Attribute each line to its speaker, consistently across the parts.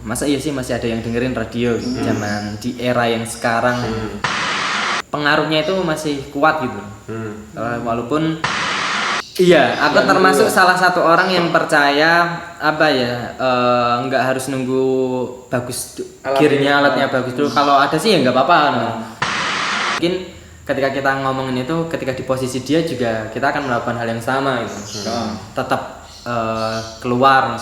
Speaker 1: masa iya sih masih ada yang dengerin radio zaman di era yang sekarang. Pengaruhnya itu masih kuat gitu. Walaupun iya, aku termasuk salah satu orang yang percaya nggak harus nunggu bagus gearnya, alatnya bagus dulu. Kalau ada sih ya nggak apa-apa. Mungkin ketika kita ngomongin itu, ketika di posisi dia juga kita akan melakukan hal yang sama gitu. Tetap keluar.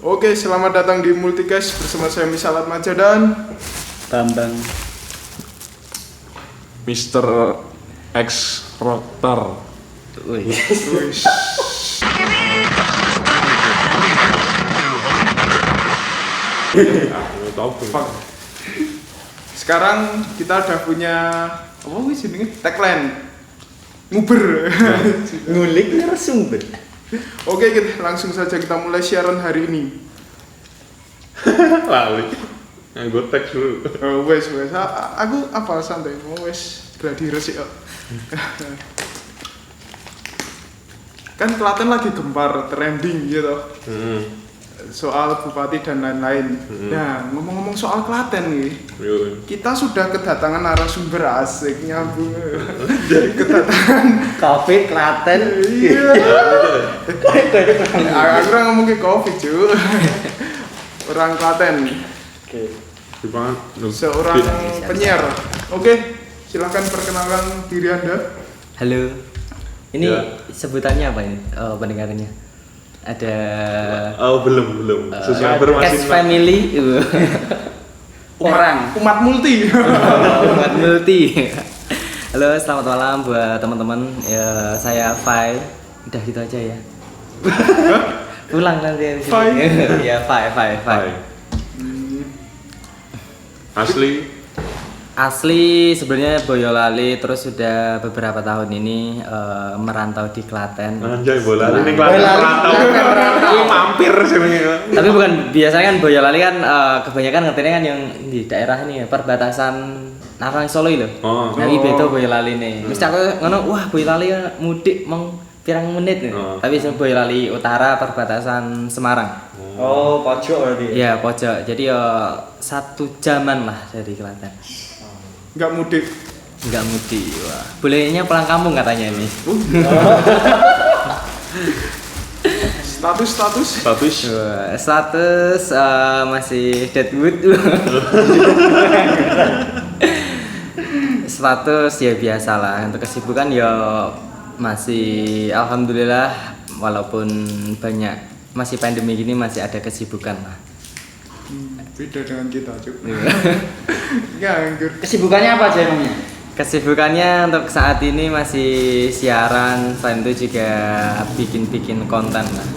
Speaker 2: Oke, selamat datang di Multicast bersama saya Misal Atmaja dan
Speaker 3: Bambang
Speaker 4: Mr. X Rotor.
Speaker 2: Sekarang kita udah punya apa sih ini? Tagline nguber.
Speaker 3: ngulik narasumber.
Speaker 2: Oke, langsung saja kita mulai siaran hari ini.
Speaker 4: Lali. Gue teks dulu.
Speaker 2: Wes, aku apa santai, wes gladi resik kok. Kan Klaten lagi gempar, trending gitu. Soal bupati dan lain-lain. Nah, ngomong-ngomong soal Klaten nih, kita sudah kedatangan narasumber asik nyambung. Kedatangan
Speaker 3: Kafe Klaten.
Speaker 2: Iya. Aku ngomong ke Covid cuy. Orang Klaten.
Speaker 3: Oke.
Speaker 2: Seorang penyiar. Oke, silakan perkenalkan diri Anda.
Speaker 1: Halo. Ini
Speaker 4: Ya.
Speaker 1: sebutannya apa ini? Pendengarannya? Ada
Speaker 4: Belum. Subscriber
Speaker 1: Cast
Speaker 4: masih
Speaker 1: Family.
Speaker 2: Umat multi.
Speaker 1: Umat multi. Halo, selamat malam buat teman-teman. Ya, saya Fai. Udah gitu aja ya. Pulang nanti.
Speaker 2: Fai.
Speaker 1: Ya, Fai. Asli sebenarnya Boyolali, terus sudah beberapa tahun ini merantau di Klaten.
Speaker 4: Anjay, Boyolali ini Klaten merantau. Mampir sini.
Speaker 1: Tapi bukan, biasanya kan Boyolali kan kebanyakan ngertinya kan yang di daerah ini ya, perbatasan Narang Solo itu. Nah, ini beda Boyolali nih. Mesti aku ngono, wah Boyolali mudik meng pirang menit nih. Tapi Boyolali Utara perbatasan Semarang.
Speaker 3: Oh, pojok berarti.
Speaker 1: Iya, pojok. Jadi 1 jaman lah dari Klaten.
Speaker 2: Enggak mudik.
Speaker 1: Enggak mudik. Wah, bolehnya pulang kampung katanya ini.
Speaker 2: Status.
Speaker 1: Status masih deadwood. Status ya biasa lah. Untuk kesibukan ya masih alhamdulillah, walaupun masih pandemi gini masih ada kesibukan lah.
Speaker 2: Beda dengan kita cuy.
Speaker 1: Iya.
Speaker 3: Kesibukannya apa aja emangnya?
Speaker 1: Kesibukannya untuk saat ini masih siaran, selain itu juga bikin konten lah.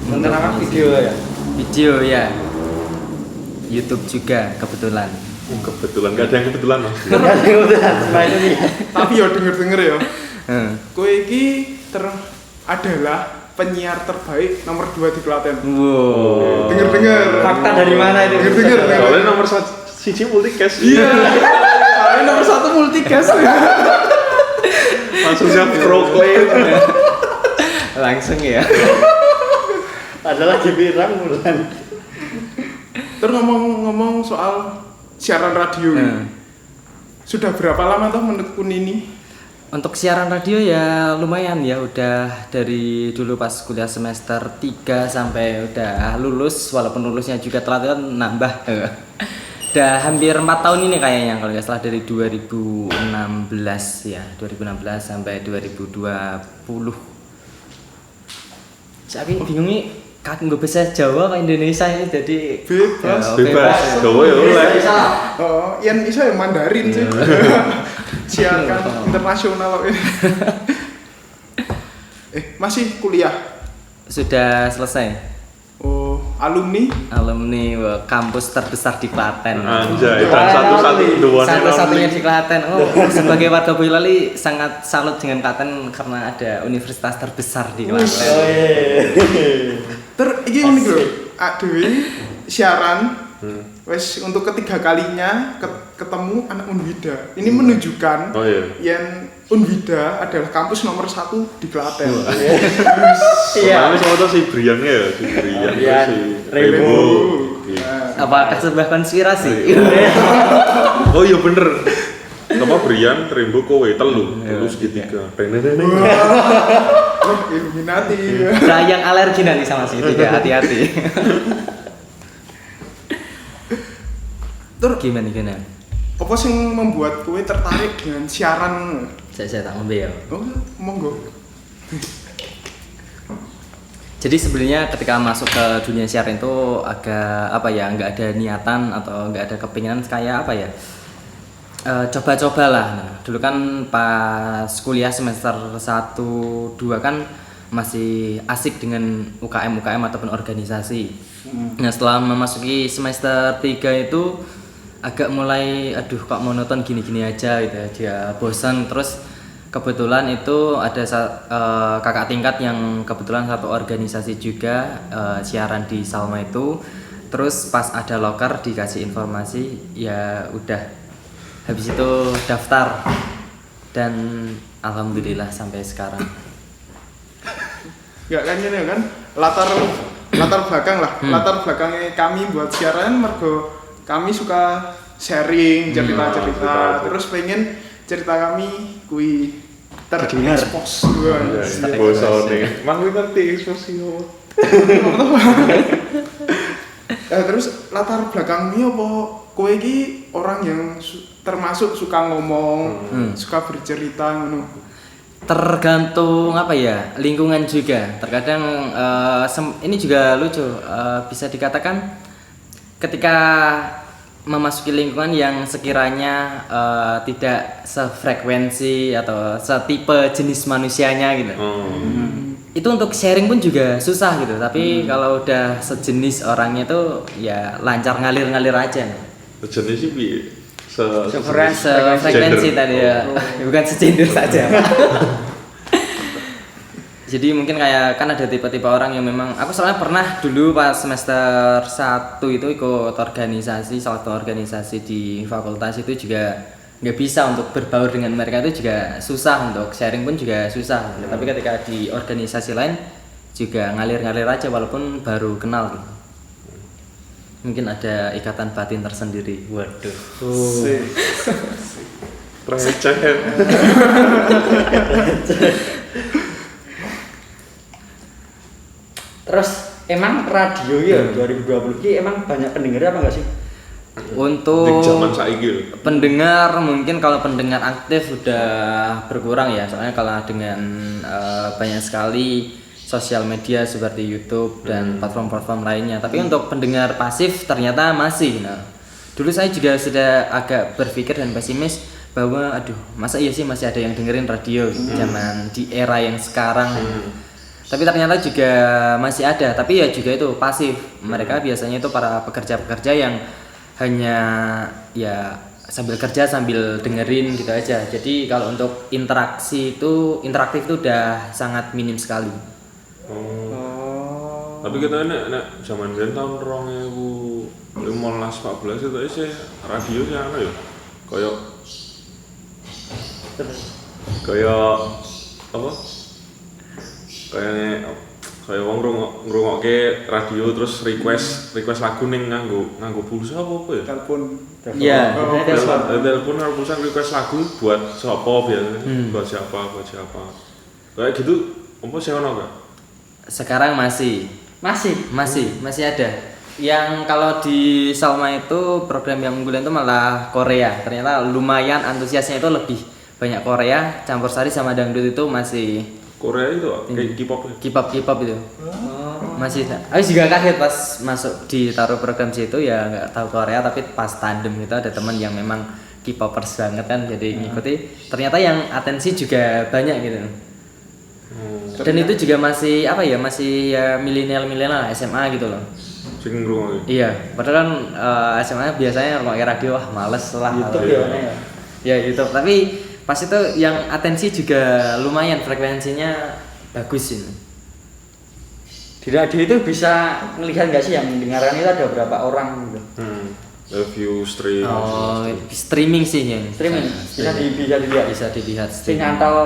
Speaker 3: Konten apa? Video ya?
Speaker 1: Video ya. YouTube juga kebetulan.
Speaker 4: Kebetulan, gak ada yang kebetulan mas.
Speaker 3: Semuanya nih.
Speaker 2: Tapi ya denger ya. Kowe iki adalah penyiar terbaik nomor 2 di Klaten.
Speaker 1: Wow.
Speaker 2: Denger.
Speaker 3: Fakta dari mana itu?
Speaker 2: Denger.
Speaker 4: Soalnya nomor 1 multicast.
Speaker 2: Iya. Soalnya nomor 1 multicast.
Speaker 4: Langsung siap proklaim.
Speaker 1: Langsung ya.
Speaker 3: Adalah pirang bulan.
Speaker 2: Terus ngomong soal siaran radio. Sudah berapa lama toh menekuni ini?
Speaker 1: Untuk siaran radio ya lumayan ya, udah dari dulu pas kuliah semester 3 sampai udah lulus, walaupun lulusnya juga telat kan nambah. Udah hampir 4 tahun ini kayaknya kalau nggak salah, dari 2016 ya, 2016 sampai 2020. Saya bingung nih, nggak bisa Jawa ke Indonesia ini, jadi
Speaker 2: Bebas.
Speaker 4: Jawa ya oleh.
Speaker 2: Oh, yang bisa yang Mandarin sih. Siarkan internasional. Masih kuliah?
Speaker 1: Sudah selesai.
Speaker 2: Oh, alumni
Speaker 1: Kampus terbesar di Klaten.
Speaker 4: Anjay, dan
Speaker 1: satu-satunya di Klaten. Sebagai warga Boyolali sangat salut dengan Klaten karena ada universitas terbesar di Klaten.
Speaker 2: Iki unik lho. Dewi siaran wes untuk ketiga kalinya ketemu anak Unwida. Ini menunjukkan yang Unwida adalah kampus nomor 1 di Klaten.
Speaker 4: Iya. Soalnya semua tuh si Briannya ya, si Brian, si
Speaker 3: Rebo.
Speaker 1: Apakah sebuah konspirasi?
Speaker 4: Oh iya bener. Apa Brian Rembo kowe telu segitiga.
Speaker 2: Oh, Illuminati.
Speaker 1: Nah, yang alergi nanti sama segitiga, hati-hati.
Speaker 2: Tur
Speaker 1: Gimana?
Speaker 2: apa sih membuat kowe tertarik dengan siaran?
Speaker 1: Saya tak ngombe ya.
Speaker 2: Oh, monggo.
Speaker 1: Jadi sebenarnya ketika masuk ke dunia siaran itu agak apa ya, nggak ada niatan atau nggak ada kepinginan kayak apa ya, coba-cobalah. Nah, dulu kan pas kuliah semester 1-2 kan masih asik dengan UKM ataupun organisasi. Nah setelah memasuki semester 3 itu agak mulai aduh kok monoton gini-gini aja gitu ya, dia bosan. Terus kebetulan itu ada kakak tingkat yang kebetulan satu organisasi juga siaran di Salma itu. Terus pas ada loker dikasih informasi, ya udah habis itu daftar dan alhamdulillah sampai sekarang.
Speaker 2: Enggak kan ini kan latar belakang lah. Latar belakangnya kami buat siaran mergo kami suka sharing cerita-cerita, terus pengen cerita kami kui terekspos.
Speaker 4: Bosone. Mang kuwi ngerti ekspresi yo.
Speaker 2: Terus latar belakangnya apa? Kowe iki orang yang termasuk suka ngomong, suka bercerita ngono.
Speaker 1: Tergantung apa ya, lingkungan juga. Terkadang ini juga lucu, bisa dikatakan ketika memasuki lingkungan yang sekiranya tidak sefrekuensi atau setipe jenis manusianya gitu. Itu untuk sharing pun juga susah gitu. Tapi kalau udah sejenis orangnya tuh ya lancar ngalir aja.
Speaker 4: Sejenis sih bi
Speaker 1: Sefrekuensi tadi ya. Bukan segender saja. Jadi mungkin kayak kan ada tipe-tipe orang yang memang aku soalnya pernah dulu pas semester 1 itu ikut organisasi, salah satu organisasi di fakultas itu juga nggak bisa untuk berbaur dengan mereka, itu juga susah, untuk sharing pun juga susah. Tapi ketika di organisasi lain juga ngalir-ngalir aja walaupun baru kenal gitu. Mungkin ada ikatan batin tersendiri. Waduh.
Speaker 4: receh.
Speaker 3: Terus emang radio ya 2020 ki emang banyak pendengar apa enggak sih?
Speaker 1: Untuk
Speaker 4: zaman saiki
Speaker 1: pendengar mungkin kalau pendengar aktif sudah berkurang ya, soalnya kalau dengan banyak sekali sosial media seperti YouTube dan platform-platform lainnya. Tapi untuk pendengar pasif ternyata masih. Nah, dulu saya juga sudah agak berpikir dan pesimis bahwa aduh masa iya sih masih ada yang dengerin radio zaman di era yang sekarang. Tapi ternyata juga masih ada, tapi ya juga itu pasif. Mereka biasanya itu para pekerja-pekerja yang hanya ya sambil kerja sambil dengerin gitu aja. Jadi kalau untuk interaktif itu udah sangat minim sekali.
Speaker 4: Tapi kita nek zaman biyen tahun 2015 14 itu sih radio sih ana ya. Kayak apa? Kayak wong ngrungokke radio terus request lagu ning nganggo pulsa apa ya?
Speaker 2: Telepon.
Speaker 1: Iya,
Speaker 4: telepon karo pulsa request lagu buat sapa biasanya. Buat siapa. Kayak gitu apa sih ono enggak?
Speaker 1: Sekarang masih ada. Yang kalau di Salma itu program yang unggulan itu malah Korea. Ternyata lumayan antusiasnya itu lebih banyak Korea, campur sari sama dangdut itu masih
Speaker 4: Korea itu kayak
Speaker 1: K-pop itu. Masih. Aku juga kaget pas masuk ditaruh program situ ya nggak tahu Korea, tapi pas tandem itu ada teman yang memang K-popers banget kan, jadi ngikuti. Ternyata yang atensi juga banyak gitu. Dan itu juga masih apa ya, masih ya milenial SMA gitu loh.
Speaker 4: Sing ngrungokke.
Speaker 1: Iya, padahal kan SMA biasanya ngrungokke radio wah males lah.
Speaker 3: YouTube ya.
Speaker 1: Ya YouTube, tapi pas itu yang atensi juga lumayan, frekuensinya bagus ini.
Speaker 3: Di radio itu bisa melihat nggak sih yang mendengarkan itu ada berapa orang gitu?
Speaker 4: View stream.
Speaker 1: Oh, streaming sih yang.
Speaker 3: Streaming bisa dilihat.
Speaker 1: Bisa dilihat
Speaker 3: Sing
Speaker 1: streaming.
Speaker 3: nyantel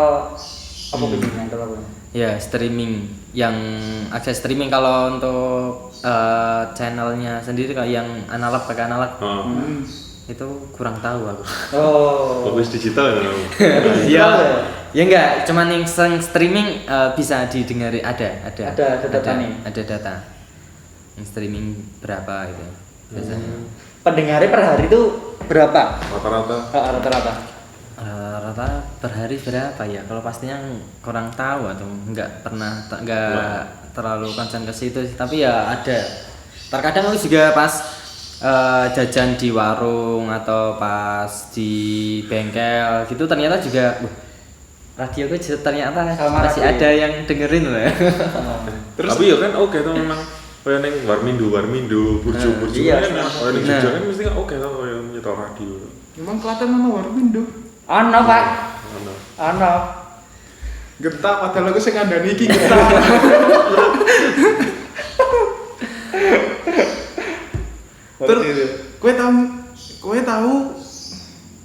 Speaker 3: apa gitu, nyantel apa?
Speaker 1: Ya, streaming yang akses streaming kalau untuk channelnya sendiri kayak yang analog pakai analog itu kurang tahu aku.
Speaker 3: Oh.
Speaker 4: Bagus digital ya.
Speaker 1: Ya, ya enggak, cuman yang streaming bisa didengari ada
Speaker 3: data nih.
Speaker 1: Ada data. Yang streaming berapa gitu biasanya.
Speaker 3: Pendengarnya per hari itu berapa?
Speaker 4: Rata-rata.
Speaker 3: Rata-rata.
Speaker 1: Rata per hari berapa ya? Kalau pastinya kurang tahu atau enggak terlalu concern ke situ sih. Tapi ya ada. Terkadang aku juga pas jajan di warung atau pas di bengkel gitu ternyata juga radio gue ternyata masih ada yang dengerin loh ya.
Speaker 4: Terus tapi ya kan oke tuh memang kayak neng warmindo burjo
Speaker 3: iya,
Speaker 4: kan kalau neng Jogja kan mesti kan oke tuh kayak nyetor radio.
Speaker 2: Memang Klaten mana warmindo?
Speaker 3: Ono Pak. Ono.
Speaker 2: Getah padahal aku sing ngandani iki getah. Terus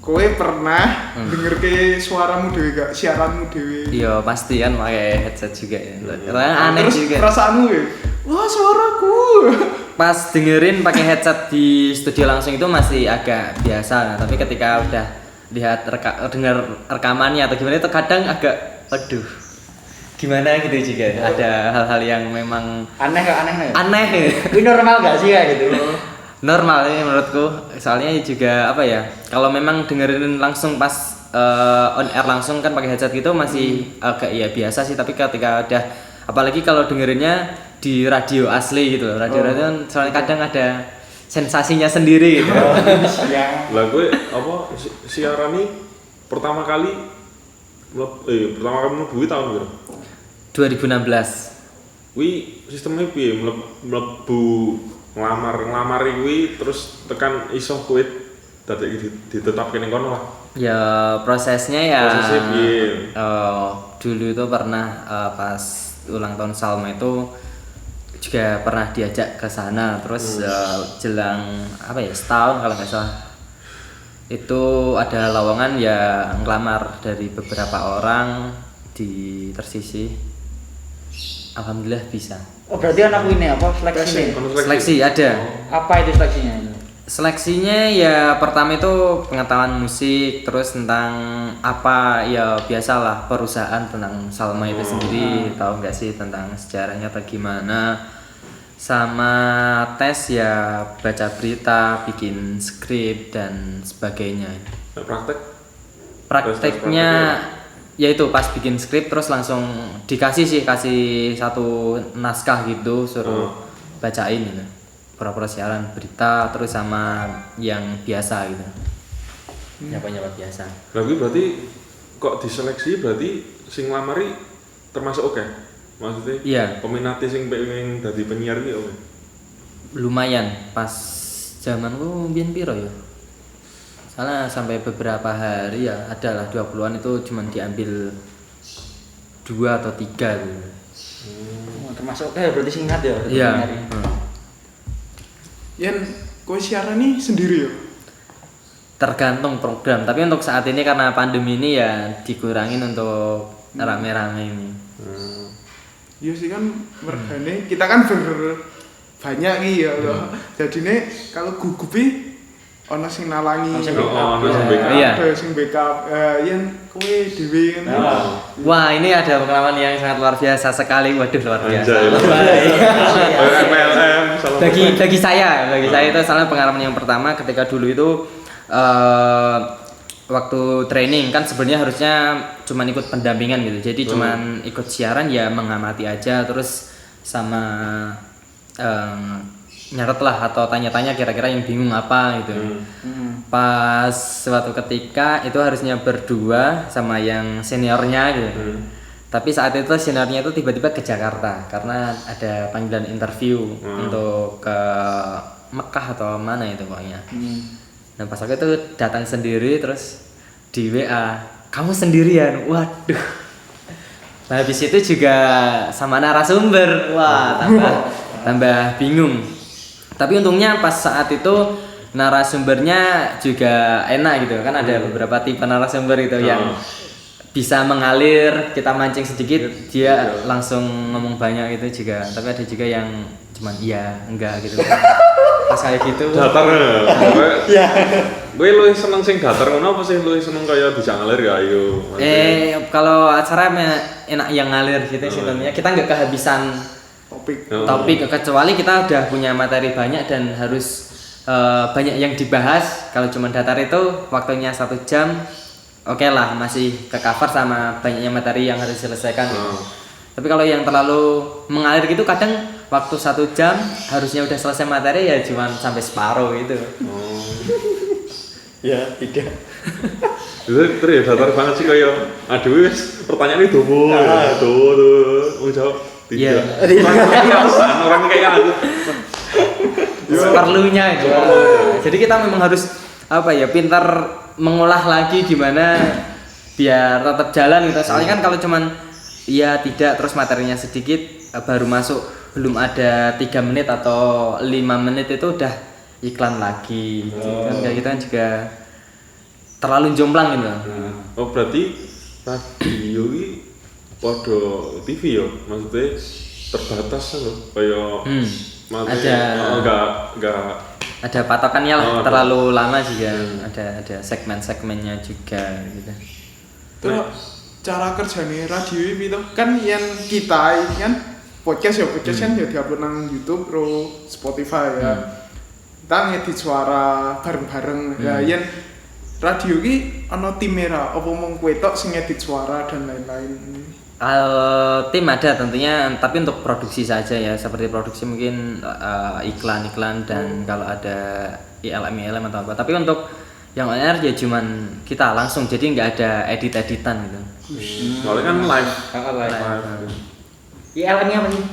Speaker 2: kowe pernah denger ke suaramu dewe gak siaranmu dewe?
Speaker 1: Iya pasti kan pakai headset juga ya. Aneh
Speaker 2: terus
Speaker 1: juga.
Speaker 2: Perasaanmu ya? Wah suaraku.
Speaker 1: Pas dengerin pakai headset di studio langsung itu masih agak biasa, nah, tapi ketika udah lihat dengar rekamannya atau gimana itu kadang agak aduh gimana gitu juga. Ada hal-hal yang memang aneh.
Speaker 3: Ini normal gak sih kayak gitu?
Speaker 1: Normal ini menurutku, soalnya juga apa ya, kalau memang dengerin langsung pas on air langsung kan pakai headset gitu masih agak ya biasa sih, tapi ketika udah apalagi kalau dengerinnya di radio asli gitu, radio soalnya kadang ada sensasinya sendiri gitu.
Speaker 4: Lah gue apa siaran ini pertama kali mlebu tahun berapa?
Speaker 1: 2016.
Speaker 4: Wi sistemnya piye mlebu ngelamar kuwi terus tekan iso kuwi dadi ditetapke ning kono lah.
Speaker 1: Ya prosesnya ya.
Speaker 4: Prosesnya piye?
Speaker 1: Dulu itu pernah pas ulang tahun Salma itu juga pernah diajak ke sana, terus jelang apa ya setahun kalau nggak salah itu ada lowongan ya ngelamar dari beberapa orang di Tersisi. Alhamdulillah bisa.
Speaker 3: Oh berarti anak ini apa
Speaker 1: Seleksi ada.
Speaker 3: Apa itu seleksinya?
Speaker 1: Seleksinya ya pertama itu pengetahuan musik, terus tentang apa ya biasalah perusahaan tentang Salma itu sendiri, tahu nggak sih tentang sejarahnya atau gimana, sama tes ya baca berita, bikin skrip dan sebagainya. Prakteknya yaitu pas bikin skrip terus langsung kasih satu naskah gitu suruh bacain gitu. Pura-pura siaran berita terus sama yang biasa gitu. Nyapa biasa.
Speaker 4: Berarti kok diseleksi berarti sing nglamari termasuk oke. Maksudnya
Speaker 1: iya.
Speaker 4: Peminatnya sing pengen dadi penyiar iki oke.
Speaker 1: Lumayan pas zamanku mbiyen piro ya? Soalnya sampai beberapa hari ya adalah 20-an itu cuma diambil 2 atau 3 gitu.
Speaker 3: Termasuk berarti singkat ya?
Speaker 1: Iya.
Speaker 2: Yen kowe siaran nih sendiri ya?
Speaker 1: Tergantung program, tapi untuk saat ini karena pandemi ini ya dikurangin untuk rame-rame ini.
Speaker 2: Iya sih kan mergane kita kan banyak nih ya loh. Jadi nih kalau gugupi ono sing nalangi, ada sing backup, yen kowe dhewe kan.
Speaker 1: Wah, ini ada pengalaman yang sangat luar biasa sekali. Waduh, luar biasa. Bagi saya itu salah pengalaman yang pertama ketika dulu itu waktu training kan sebenarnya harusnya cuman ikut pendampingan gitu. Jadi cuman ikut siaran ya mengamati aja terus sama nyatet lah atau tanya-tanya kira-kira yang bingung apa gitu. Pas suatu ketika itu harusnya berdua sama yang seniornya gitu. Tapi saat itu seniornya itu tiba-tiba ke Jakarta karena ada panggilan interview untuk ke Mekah atau mana itu pokoknya. Nah pas aku itu datang sendiri terus di WA, kamu sendirian, waduh. Nah habis itu juga sama narasumber, wah tambah bingung. Tapi untungnya pas saat itu narasumbernya juga enak gitu kan, ada beberapa tipe narasumber itu yang bisa mengalir, kita mancing sedikit dia langsung ngomong banyak itu juga. Tapi ada juga yang cuman iya enggak gitu. Pas kayak gitu
Speaker 4: Datar
Speaker 3: Ya.
Speaker 4: gue lu seneng sing datar ngono apa sih lu seneng kaya bisa ngalir ya ayo
Speaker 1: kalau acara enak yang ngalir gitu sih tentunya. Kita nggak kehabisan topik kecuali kita udah punya materi banyak dan harus banyak yang dibahas. Kalau cuma datar itu waktunya 1 jam oke lah, masih ke cover sama banyaknya materi yang harus diselesaikan. Tapi kalau yang terlalu mengalir gitu kadang waktu 1 jam harusnya udah selesai materi ya cuma sampai separuh gitu.
Speaker 3: Ya, tidak.
Speaker 4: itu terus ya datar banget sih kaya aduh wis pertanyaan itu tuh mau jawab
Speaker 1: Iya.
Speaker 4: orang kayak aku
Speaker 1: Seperlunya gitu. Jadi kita memang harus apa ya, pintar mengolah lagi gimana biar tetap jalan gitu. Soalnya kan kalau cuman iya tidak terus materinya sedikit baru masuk belum ada 3 menit atau 5 menit itu udah iklan lagi gitu. Kan kayak gitu kan juga terlalu jomplang gitu.
Speaker 4: oh berarti radio ini pada TV ya maksudnya terbatas loh kayak enggak
Speaker 1: ada patokannya lah, terlalu lama juga ada segmen-segmennya juga gitu.
Speaker 2: Terus cara kerjanya radio itu kan yang kita ini kan podcast kan ya diupload nang YouTube pro Spotify ya. Kita ngedit suara bareng-bareng ya yang radio ini ana timera apa mung kowe tok sing ngedit suara dan lain-lain.
Speaker 1: Tim ada tentunya, tapi untuk produksi saja ya, seperti produksi mungkin iklan-iklan dan kalau ada ILM atau apa. Tapi untuk yang on air ya cuman kita langsung, jadi nggak ada edit-editan gitu.
Speaker 4: soalnya kan live
Speaker 3: ILM-nya apa sih?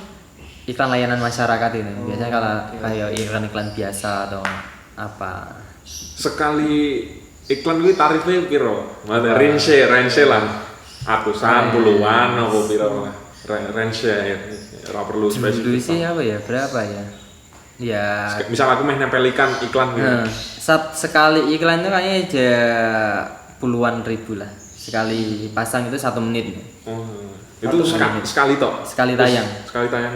Speaker 1: Iklan layanan masyarakat ini biasanya kalau kayak iklan-iklan biasa atau apa.
Speaker 4: sekali iklan itu tarifnya piro? Range lah atusan puluhan apa piro lah range ya ora perlu
Speaker 1: Dulu
Speaker 4: spesifik
Speaker 1: sih apa ya, berapa ya? Ya
Speaker 4: misal aku main nempelikan iklan gitu
Speaker 1: sekali iklan itu kayaknya aja puluhan ribu lah. Sekali pasang itu 1 menit.
Speaker 4: itu sekali toh?
Speaker 1: Sekali tayang.
Speaker 4: Sekali tayang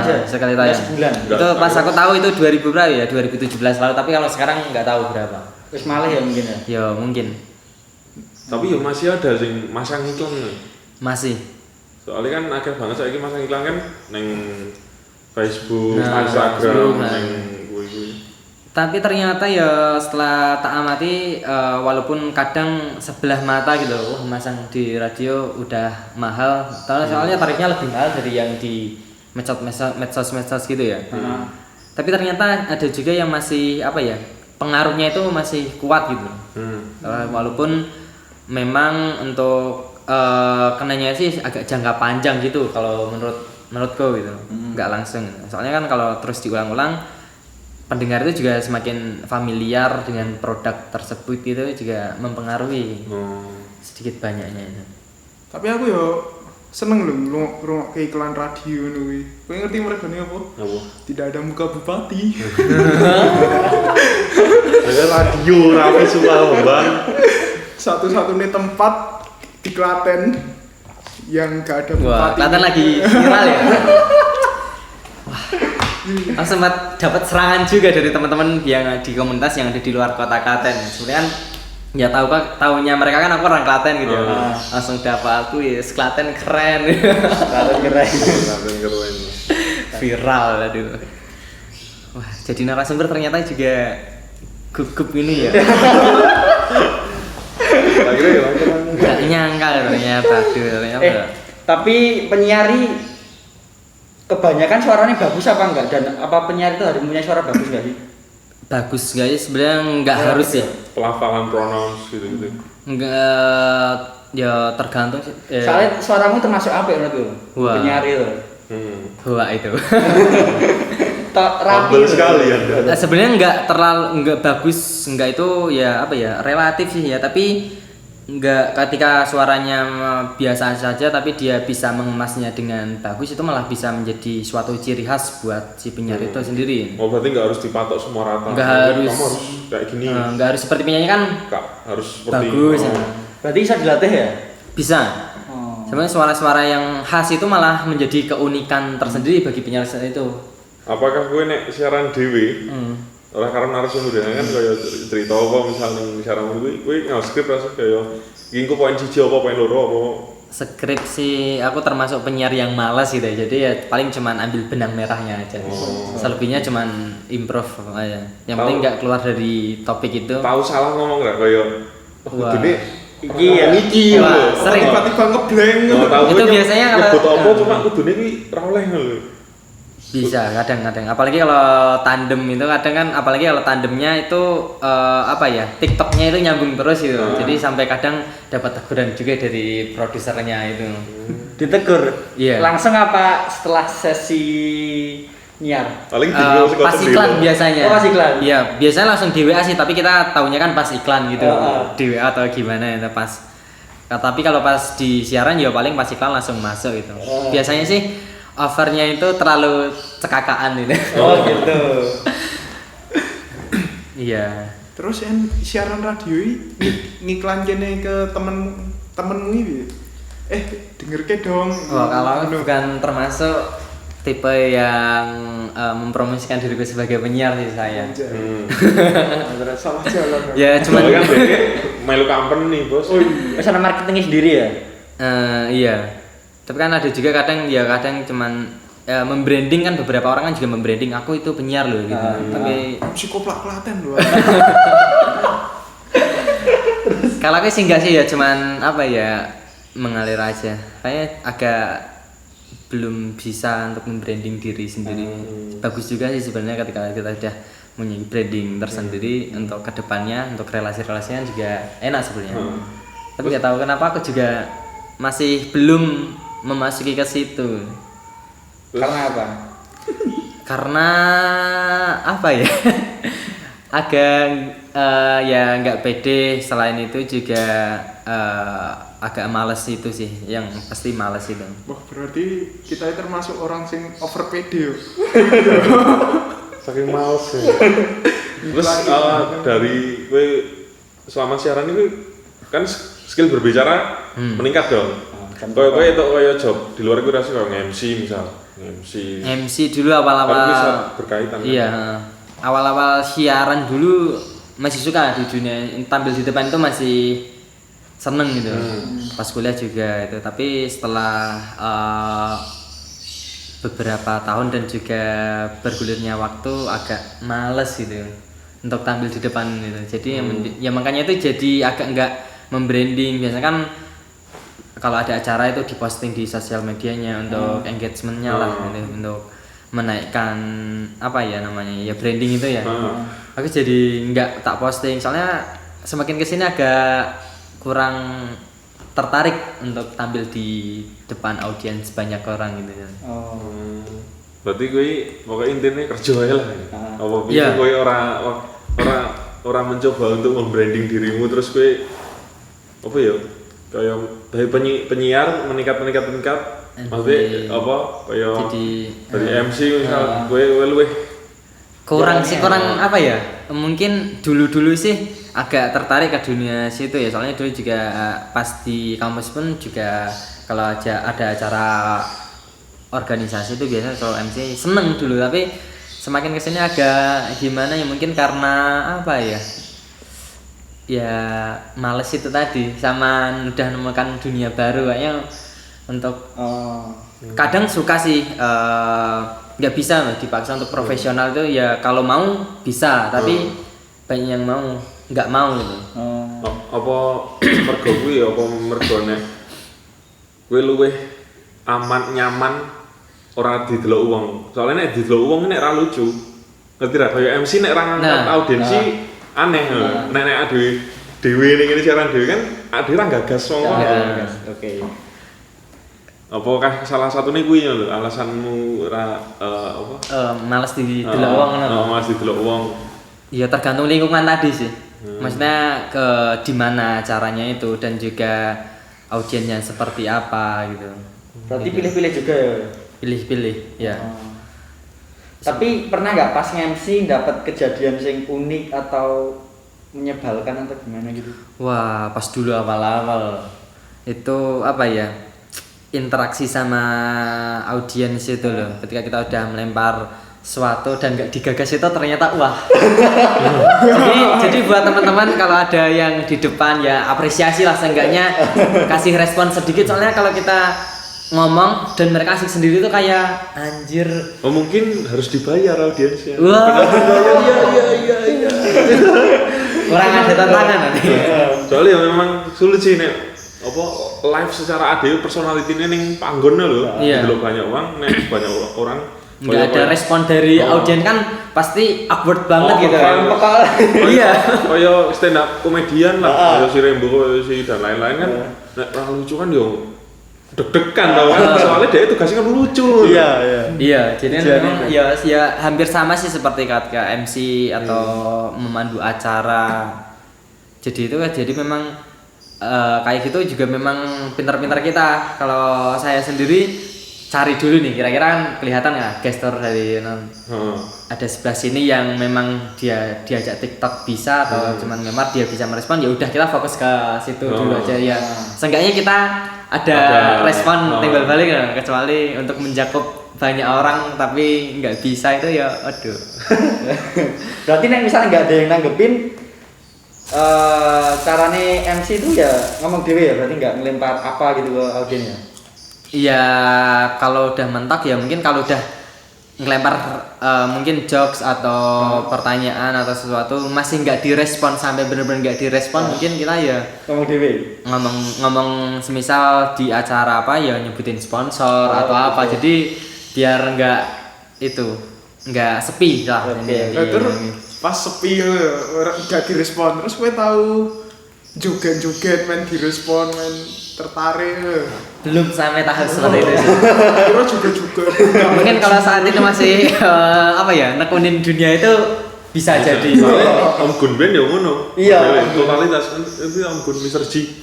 Speaker 3: aja.
Speaker 1: Sekali tayang.
Speaker 3: Sebulan.
Speaker 1: Itu pas aku tahu itu 2000 berapa ya? 2017 lalu, tapi kalau sekarang nggak tahu berapa.
Speaker 3: Terus malah ya mungkin ya.
Speaker 1: Ya mungkin.
Speaker 4: tapi ya masih ada sing masang iklan nih.
Speaker 1: Masih.
Speaker 4: Soalnya kan akeh banget saiki masang iklan kan neng Facebook,
Speaker 1: Facebook,
Speaker 4: Instagram, neng kuwi.
Speaker 1: Tapi ternyata ya setelah tak amati walaupun kadang sebelah mata gitu, masang di radio udah mahal. Soalnya tarifnya lebih mahal dari yang di medsos gitu ya. Tapi ternyata ada juga yang masih apa ya, pengaruhnya itu masih kuat gitu. Walaupun memang untuk kenanya sih agak jangka panjang gitu kalau menurutku gitu, nggak langsung. Soalnya kan kalau terus diulang-ulang, pendengar itu juga semakin familiar dengan produk tersebut gitu, juga mempengaruhi sedikit banyaknya itu.
Speaker 2: Tapi aku yo seneng lho ngrungok ke iklan radio kuwi. Kowe ngerti mereka ini apa?
Speaker 4: Apa?
Speaker 2: Tidak ada muka bupati.
Speaker 4: Ada radio rapi semua bang.
Speaker 2: Satu-satunya tempat di Klaten yang gak ada bupati.
Speaker 1: Wah, Klaten lagi viral ya. Wah, aku sempat dapat serangan juga dari teman-teman yang di komunitas yang ada di luar kota Klaten. Sebenarnya kan ya tahunya mereka kan aku orang Klaten gitu ya. Langsung dapat aku ya, Klaten keren.
Speaker 3: Klaten keren.
Speaker 1: Viral aduh. Wah, jadi narasumber ternyata juga gugup ini ya. Gak nyangka ternyata.
Speaker 3: Tapi penyiari kebanyakan suaranya bagus apa enggak? Dan apa penyiar itu harus punya suara bagus enggak sih?
Speaker 1: Bagus guys, sebenarnya nggak harus ya.
Speaker 4: Pelafalan pronounce gitu.
Speaker 1: Nggak, ya tergantung sih.
Speaker 3: Soalnya suaramu termasuk apa menurut lu?
Speaker 1: Wah.
Speaker 3: Penyiar itu.
Speaker 1: Wah itu.
Speaker 3: Rapi
Speaker 4: sekali ya.
Speaker 1: Sebenarnya nggak bagus, nggak itu ya apa ya, relatif sih ya, tapi nggak, ketika suaranya biasa saja tapi dia bisa mengemasnya dengan bagus, itu malah bisa menjadi suatu ciri khas buat si penyiar itu sendiri.
Speaker 4: Oh berarti nggak harus dipatok semua rata.
Speaker 1: Nggak harus.
Speaker 4: Kamu harus kayak gini.
Speaker 1: Nggak harus seperti penyanyi kan.
Speaker 4: Nggak harus seperti.
Speaker 1: Bagus.
Speaker 4: Oh.
Speaker 3: Berarti bisa dilatih ya?
Speaker 1: Bisa. Sebenarnya suara-suara yang khas itu malah menjadi keunikan tersendiri bagi penyiar itu.
Speaker 4: Apakah gue nek siaran dewe? Ora karo narasumber kan kaya cerita apa misalnya siaran gue nge-script rasa kaya iki engko poin 1 apa poin 2 apa.
Speaker 1: Skrip sih aku termasuk penyiar yang malas gitu ya. Jadi ya paling cuman ambil benang merahnya aja. Selebihnya cuman improv aja. Yang penting nggak keluar dari topik itu.
Speaker 4: Tahu salah ngomong enggak kaya
Speaker 1: Wah.
Speaker 4: kudune
Speaker 3: Iki ya.
Speaker 4: iki
Speaker 1: Wah, sering.
Speaker 2: Tiba-tiba ngeblank.
Speaker 1: Itu biasanya kalau-
Speaker 4: nyebut apa cuma kudune kuwi ra oleh lho.
Speaker 1: Bisa kadang-kadang. Apalagi kalau tandem itu kadang kan apalagi kalau tandemnya itu apa ya? TikToknya itu nyambung terus gitu. Jadi sampai kadang dapat teguran juga dari produsernya itu.
Speaker 3: Ditegur.
Speaker 1: Iya.
Speaker 3: Langsung apa setelah sesi nyiar?
Speaker 4: Paling bingung sing
Speaker 1: Pas iklan biasanya.
Speaker 3: Oh, pas iklan.
Speaker 1: Iya, biasanya langsung di WA sih, tapi kita taunya kan pas iklan gitu. Di WA atau gimana itu pas. Tapi kalau pas di siaran ya paling pas iklan langsung masuk gitu. Biasanya sih overnya itu terlalu cekakaan gitu.
Speaker 3: Oh gitu.
Speaker 1: Iya.
Speaker 2: Terus yang siaran radio ini ngiklan kene ke temenmu ini. Denger ke dong.
Speaker 1: Oh, kalau aku bukan termasuk tipe yang mempromosikan diriku sebagai penyiar sih saya.
Speaker 2: Terus salah jalan.
Speaker 1: Ya cuman
Speaker 4: Soalnya kan dia melu company bos.
Speaker 3: Oh, wis ana marketingnya sendiri ya?
Speaker 1: iya. Tapi kan ada juga kadang cuman membranding kan beberapa orang kan juga membranding aku itu penyiar loh gitu. Tapi
Speaker 2: Psikoplak Klaten loh.
Speaker 1: kalau aku sih enggak sih ya cuman apa ya mengalir aja. Kayak agak belum bisa untuk membranding diri sendiri. Bagus juga sih sebenarnya ketika kita udah punya branding tersendiri untuk kedepannya, untuk relasi-relasinya juga enak sebenarnya. Tapi nggak tahu kenapa aku juga masih belum memasuki ke situ.
Speaker 3: Karena apa?
Speaker 1: Karena apa ya? Agak ya nggak pede. Selain itu juga agak males itu sih, yang pasti males itu.
Speaker 2: Wah, berarti kita termasuk orang sing over pede yo.
Speaker 4: Saking males ya. Terus dari gue selama siaran ini kan skill berbicara meningkat dong. Kayak itu kayak job di luar gue rasa kayak MC misal,
Speaker 1: MC dulu
Speaker 4: kan
Speaker 1: awal-awal.
Speaker 4: bisa berkaitan.
Speaker 1: Iya, awal-awal siaran dulu masih suka di dunia tampil di depan itu masih seneng gitu. Pas kuliah juga itu, tapi setelah beberapa tahun dan juga bergulirnya waktu agak males gitu untuk tampil di depan gitu. Jadi ya makanya itu jadi agak enggak membranding. Biasanya kan kalau ada acara itu diposting di sosial medianya untuk engagementnya lah gitu, untuk menaikkan apa ya namanya ya branding itu ya. Aku jadi nggak tak posting soalnya semakin kesini agak kurang tertarik untuk tampil di depan audiens banyak orang gitu.
Speaker 4: Berarti gue pokoknya intinya kerja aja lah. Apa
Speaker 1: Iya.
Speaker 4: gue orang mencoba untuk membranding dirimu terus gue apa ya kayak dari penyiar meningkat maksudnya apa kayak
Speaker 1: Jadi
Speaker 4: dari MC misal gue luwih
Speaker 1: kurang apa ya mungkin dulu sih agak tertarik ke dunia situ ya, soalnya dulu juga pas di kampus pun juga kalau ada acara organisasi itu biasanya kalau MC seneng dulu, tapi semakin kesini agak gimana ya, mungkin karena apa ya males itu tadi sama udah menemukan dunia baru kayaknya untuk kadang suka sih nggak bisa loh dipaksa untuk profesional itu ya, kalau mau bisa tapi banyak yang mau nggak mau gitu.
Speaker 4: apa mergo kuwi apa mergone kowe luwih aman nyaman ora didelok wong. Soalnya nek didelok wong nek ra lucu. Ngerti ra kaya MC nek ra ngangkat audiensi aneh lho. Nek dhewe ning ngene siaran dhewe kan dhewe ra gagas wong.
Speaker 3: Oke.
Speaker 4: Apakah salah satunya kuwi lho alasanmu ora apa?
Speaker 1: Males didelok wong ngono.
Speaker 4: Males didelok wong.
Speaker 1: Ya tergantung lingkungan tadi sih. Maksudnya ke di mana acaranya itu dan juga audiensnya seperti apa gitu.
Speaker 3: Berarti pilih-pilih juga ya.
Speaker 1: Pilih-pilih ya.
Speaker 3: Tapi pernah nggak pas nge-MC dapat kejadian yang unik atau menyebalkan atau gimana gitu?
Speaker 1: Wah, pas dulu awal-awal itu apa ya, interaksi sama audiens itu loh. Ketika kita udah melempar suatu dan nggak digagas itu ternyata wah. jadi buat teman-teman kalau ada yang di depan ya apresiasi lah, seenggaknya kasih respon sedikit, soalnya kalau kita ngomong dan mereka asik sendiri tuh kayak anjir.
Speaker 4: Oh mungkin harus dibayar audiensnya.
Speaker 1: Wah.
Speaker 4: Iya.
Speaker 1: Kurang ada tantangan nanti.
Speaker 4: Soalnya memang sulit sih nek apa live secara ADW personality-ne ning panggonnya lho.
Speaker 1: Iya.
Speaker 4: Delok banyak uang, nek banyak orang
Speaker 1: Nggak ada respon dari audien kan pasti awkward banget gitu. Iya.
Speaker 4: Kayak stand up komedian lah, kayak si Rembo, kayak si dan lain-lain kan. Nek ora lucu kan yo deg-degan tau kan. Soalnya dia tugasnya kan lucu.
Speaker 1: Iya, jadi memang ya hampir sama sih seperti ketika MC atau memandu acara. Jadi itu kan jadi memang kayak gitu juga memang pintar-pintar kita. Kalau saya sendiri cari dulu nih, kira-kira kan kelihatan nggak gestur dari ada sebelah sini yang memang dia diajak TikTok bisa atau cuman memang dia bisa merespon, ya udah kita fokus ke situ dulu aja ya. Seenggaknya kita ada respon timbal balik lah, kecuali untuk mencakup banyak orang tapi nggak bisa itu ya aduh.
Speaker 3: Berarti nek misalnya nggak ada yang nanggepin carane MC itu ya ngomong dewe ya, berarti nggak ngelempar apa gitu ke audiensnya.
Speaker 1: Iya, kalau udah mentok ya mungkin kalau udah ngelempar mungkin jokes atau pertanyaan atau sesuatu masih nggak direspon sampai bener-bener nggak direspon, mungkin kita ya
Speaker 3: ngomong dewe.
Speaker 1: ngomong semisal di acara apa ya nyebutin sponsor atau apa, jadi biar nggak sepi lah.
Speaker 2: Terus pas sepi nggak direspon, terus gue tahu joget-joget main direspon, main tertarik.
Speaker 1: Belum sampai tahap seperti itu.
Speaker 2: Kira juga.
Speaker 1: Mungkin kalau saat itu masih apa ya, nekunin dunia itu bisa jadi.
Speaker 4: Om Gun Band ya ngono.
Speaker 3: Iya.
Speaker 4: Totalitas kan itu Om Gun Mr. G.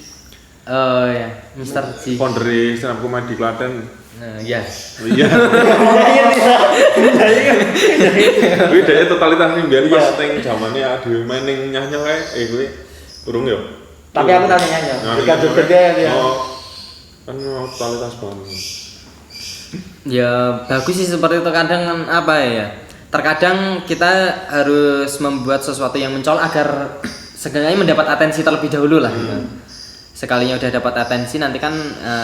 Speaker 1: Oh ya, Mr. G.
Speaker 4: Founder stand up comedy Klaten.
Speaker 1: Iya.
Speaker 4: Iya. Kuwi dhek totalitas ning biyen pas teng zamane ADW main ning nyah-nyah kae kuwi urung ya.
Speaker 3: Tapi aku tanya nyanyi. Jika jogetnya ya.
Speaker 4: Kan totalitas banget.
Speaker 1: Ya bagus sih seperti itu, kadang kan apa ya, terkadang kita harus membuat sesuatu yang mencolok agar seenggaknya mendapat atensi terlebih dahulu lah. Sekalinya udah dapat atensi nanti kan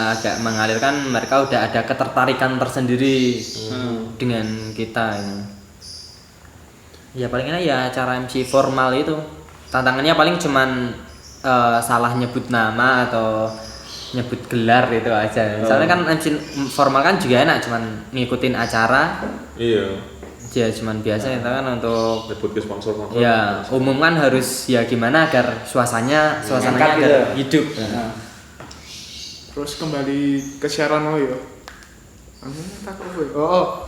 Speaker 1: agak mengalirkan, mereka udah ada ketertarikan tersendiri dengan kita ini. Ya paling enak ya acara MC formal itu tantangannya paling cuman salah nyebut nama atau nyebut gelar itu aja. Soalnya kan MC formal kan juga enak, cuman ngikutin acara.
Speaker 4: Iya.
Speaker 1: Ya cuman biasa itu kan untuk
Speaker 4: nyebut ke sponsor.
Speaker 1: Ya, umum kan harus ya gimana agar suasananya agar hidup.
Speaker 2: Terus kembali ke siaran lo ya.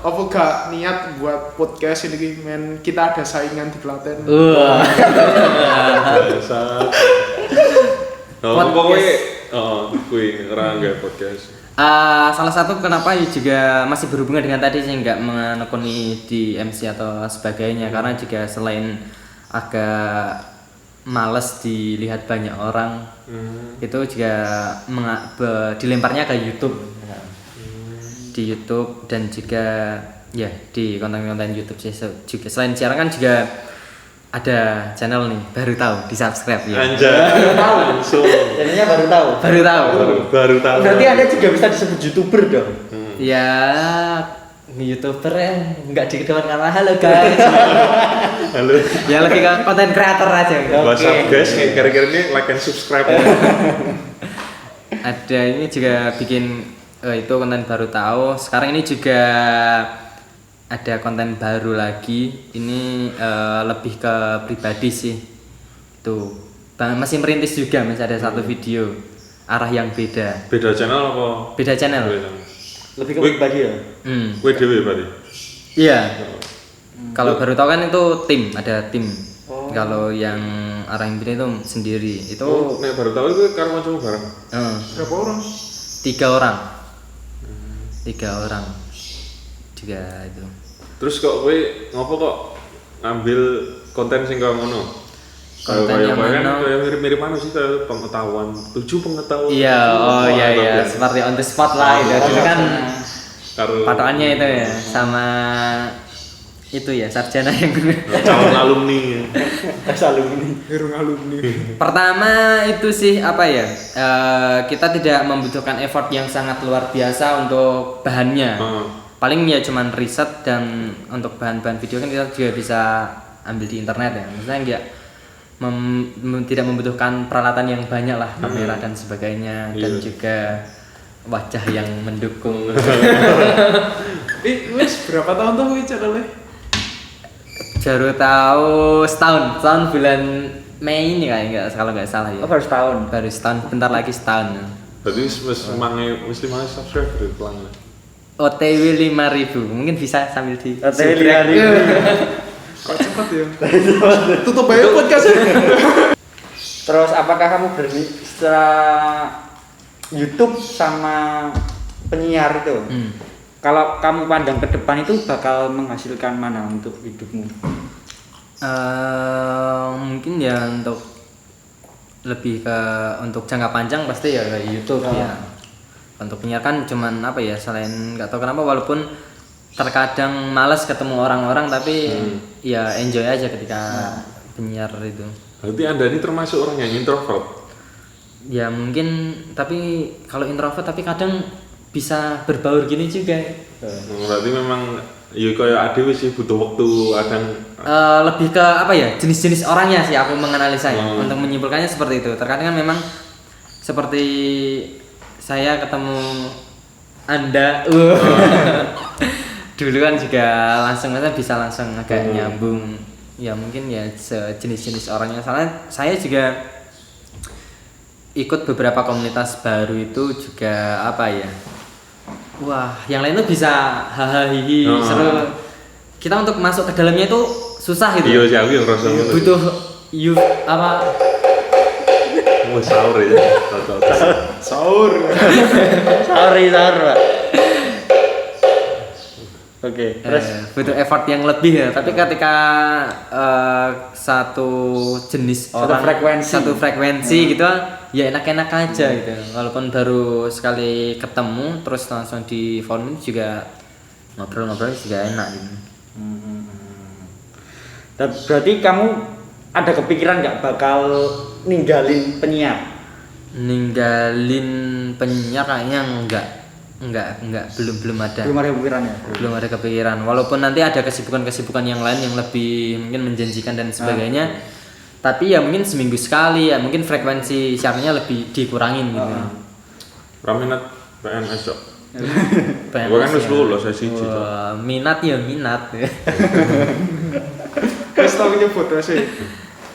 Speaker 2: Apa gak niat buat podcast ini men, kita ada saingan di Klaten.
Speaker 4: Biasa. Kuwi ora nggak podcast.
Speaker 1: Salah satu kenapa juga masih berhubungan dengan tadi sih nggak menekuni di MC atau sebagainya, karena juga selain agak males dilihat banyak orang, itu juga dilemparnya ke YouTube. Di YouTube dan juga ya di konten-konten YouTube sih juga. Selain siaran kan juga ada channel nih, baru tahu di subscribe ya.
Speaker 4: Anjay. Langsung.
Speaker 3: Jadinya baru tahu.
Speaker 4: Baru tahu.
Speaker 3: Berarti Anda juga bisa disebut YouTuber dong.
Speaker 1: Ya, YouTuber ya nggak dikedepankan halo guys.
Speaker 4: Halo.
Speaker 1: Ya lebih ke konten kreator aja.
Speaker 4: WhatsApp guys, kira-kira ini like and subscribe.
Speaker 1: Ada ini juga bikin itu konten baru tahu. Sekarang ini juga ada konten baru lagi, ini lebih ke pribadi sih. Tuh, masih merintis juga, masih ada satu video arah yang beda.
Speaker 4: Beda channel apa?
Speaker 1: Beda channel.
Speaker 3: Lebih ke pribadi ya.
Speaker 4: Kowe dhewe berarti.
Speaker 1: Iya. Kalau baru tahu kan itu tim, ada tim. Kalau yang arah yang beda itu sendiri. Itu
Speaker 4: nek baru tahu itu karo kancamu bareng.
Speaker 2: Berapa orang?
Speaker 1: 3 orang. 3 orang. Juga itu.
Speaker 4: Terus kok kowe ngopo kok ngambil konten sing kaya ngono?
Speaker 1: kontennya
Speaker 4: kayak
Speaker 1: mana?
Speaker 4: kayak mirip-mirip mana sih kayak pengetahuan, 7 pengetahuan.
Speaker 1: Iya, oh iya iya,
Speaker 4: Iya.
Speaker 1: seperti on the spot lah itu. Itu kan
Speaker 4: Karo
Speaker 1: patokannya itu ya, sama itu ya sarjana yang
Speaker 4: calon alumni.
Speaker 3: alumni.
Speaker 2: Hirung alumni.
Speaker 1: pertama itu sih apa ya, kita tidak membutuhkan effort yang sangat luar biasa untuk bahannya. Paling ya cuman riset, dan untuk bahan-bahan video kan kita juga bisa ambil di internet ya, maksudnya enggak tidak membutuhkan peralatan yang banyak lah, kamera dan sebagainya, dan
Speaker 4: Iya.
Speaker 1: juga wajah yang mendukung.
Speaker 2: Wis berapa tahun tuh wis channelnya?
Speaker 1: Baru tahu setahun bulan Mei ini kayak kalau nggak salah ya.
Speaker 3: Oh, baru setahun.
Speaker 1: Baru setahun, bentar lagi setahun.
Speaker 4: Berarti wis 5 subscriber pelanggan.
Speaker 1: OTW 5.000, mungkin bisa sambil di
Speaker 3: OTW 5.000.
Speaker 2: Kok cepet ya? Tutup aja podcast.
Speaker 3: Terus apakah kamu berani secara YouTube sama penyiar itu? Kalau kamu pandang ke depan itu bakal menghasilkan mana untuk hidupmu?
Speaker 1: Mungkin ya lebih ke untuk jangka panjang pasti ya ke YouTube ya. Untuk penyiar kan cuman apa ya, selain nggak tahu kenapa walaupun terkadang malas ketemu orang-orang, tapi ya enjoy aja ketika penyiar itu.
Speaker 4: Berarti Anda ini termasuk orang yang introvert.
Speaker 1: Ya mungkin, tapi kalau introvert tapi kadang bisa berbaur gini juga.
Speaker 4: Berarti memang ya kayak adewe sih butuh waktu kadang.
Speaker 1: Lebih ke apa ya, jenis-jenis orangnya sih aku menganalisanya. Untuk menyimpulkannya seperti itu. Terkadang kan memang seperti saya ketemu Anda dulu kan juga langsung bisa langsung agak nyambung. Ya mungkin ya sejenis-jenis orangnya. Soalnya saya juga ikut beberapa komunitas baru itu juga apa ya, wah yang lain tuh bisa hahaha seru, kita untuk masuk ke dalamnya itu susah gitu.
Speaker 4: Iya sih aku yang ngerasa ngono.
Speaker 1: Butuh apa
Speaker 4: Mau sahur ya.
Speaker 2: Sahur.
Speaker 3: Sorry, Pak. Oke, terus
Speaker 1: butuh effort yang lebih ya, tapi ketika satu jenis
Speaker 3: Satu
Speaker 1: orang
Speaker 3: frekuensi.
Speaker 1: gitu ya enak-enak aja gitu, walaupun baru sekali ketemu terus langsung di phone juga ngobrol-ngobrol juga enak gitu.
Speaker 3: Dan berarti kamu ada kepikiran nggak bakal ninggalin penyiar?
Speaker 1: Ninggalin penyiar kayaknya enggak, belum ada.
Speaker 3: Belum ada kepikiran ya?
Speaker 1: Belum ada kepikiran, walaupun nanti ada kesibukan yang lain yang lebih mungkin menjanjikan dan sebagainya. Tapi ya mungkin seminggu sekali ya, mungkin frekuensi siarnya lebih dikurangin gitu.
Speaker 4: Raminat PNS Cok.
Speaker 1: PNS
Speaker 4: Gua kan wis
Speaker 1: ya.
Speaker 4: lulus siji.
Speaker 1: Wah, minat ya minat.
Speaker 2: Wis tau nyebut sih.